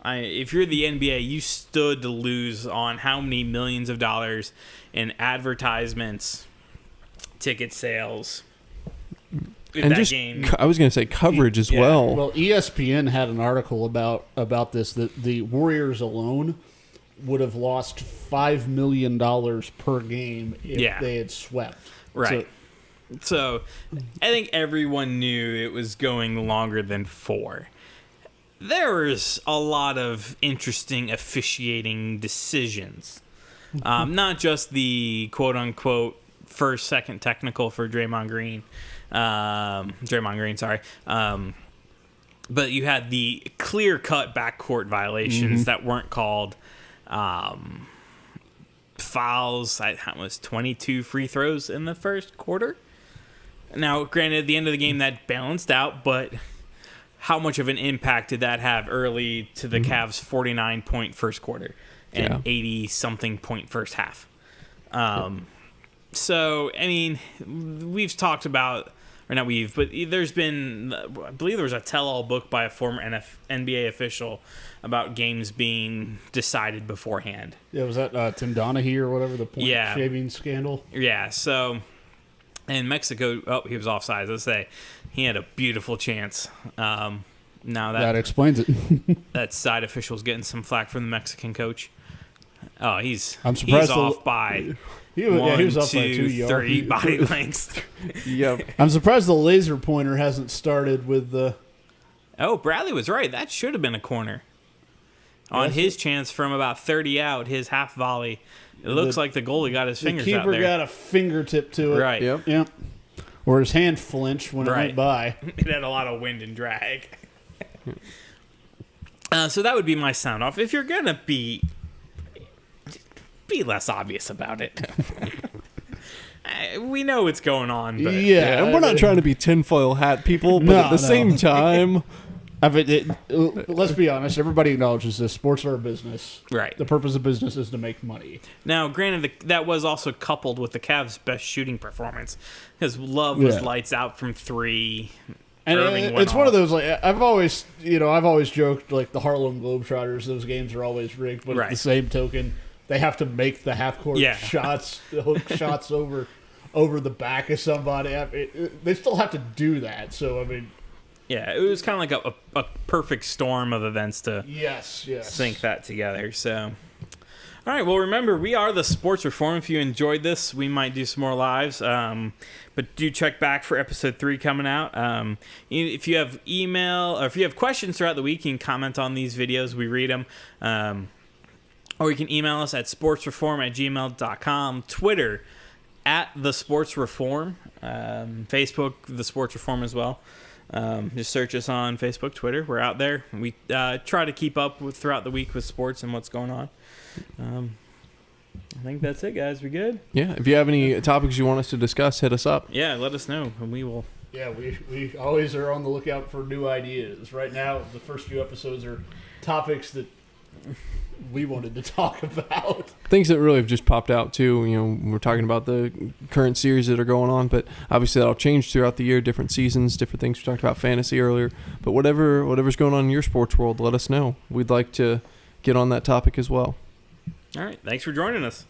If you're the NBA, you stood to lose on how many millions of dollars in advertisements, ticket sales,
and
that
just
game.
I was going to say coverage as well.
Well, ESPN had an article about this, that the Warriors alone would have lost $5 million per game if they had swept.
Right. So I think everyone knew it was going longer than 4. There was a lot of interesting officiating decisions. Not just the quote-unquote first, second technical for Draymond Green. But you had the clear-cut backcourt violations that weren't called. Fouls. I was 22 free throws in the first quarter. Now, granted, at the end of the game, that balanced out, but how much of an impact did that have early to the Cavs' 49-point first quarter and 80-something point first half? So, I mean, we've talked about, or not we've, but there's been, I believe there was a tell-all book by a former NBA official about games being decided beforehand.
Yeah, was that Tim Donaghy or whatever, the point shaving scandal?
Yeah, so in Mexico, he was offside. Let's say he had a beautiful chance. Now that
explains it.
that side official's getting some flack from the Mexican coach. Oh,
I'm surprised
he's off by
he was off by 2
2, 3 body lengths.
Yep.
I'm surprised the laser pointer hasn't started with the.
Oh, Bradley was right. That should have been a corner. On his chance from about 30 out, his half volley, it looks like the goalie got his fingers out there.
The keeper got a fingertip to it.
Right.
Yep. Or his hand flinched when it went by.
It had a lot of wind and drag. So that would be my sound off. If you're going to be less obvious about it. We know what's going on, but
yeah, and we're not trying to be tinfoil hat people, but at the same time...
let's be honest. Everybody acknowledges this. Sports are a business.
Right.
The purpose of business is to make money.
Now, granted, that was also coupled with the Cavs' best shooting performance, because Love was lights out from 3.
And it's one of those, like, I've always joked, like, the Harlem Globetrotters, those games are always rigged, but at the same token, they have to make the half court shots, hook shots over the back of somebody. They still have to do that. So I mean.
Yeah, it was kind of like a perfect storm of events to sync that together. So, all right, well, remember, we are the Sports Reform. If you enjoyed this, we might do some more lives. But do check back for episode 3 coming out. If you have email or if you have questions throughout the week, you can comment on these videos. We read them. Or you can email us at sportsreform@gmail.com. Twitter, @thesportsreform. Facebook, The Sports Reform as well. Just search us on Facebook, Twitter. We're out there. We try to keep up throughout the week with sports and what's going on. I think that's it, guys. We good?
Yeah. If you have any topics you want us to discuss, hit us up.
Yeah, let us know, and we will.
Yeah, we always are on the lookout for new ideas. Right now, the first few episodes are topics that we wanted to talk about.
Things that really have just popped out too. You know, we're talking about the current series that are going on, but obviously that'll change throughout the year. Different seasons, different things. We talked about fantasy earlier, but whatever's going on in your sports world, let us know. We'd like to get on that topic as well.
All right, thanks for joining us.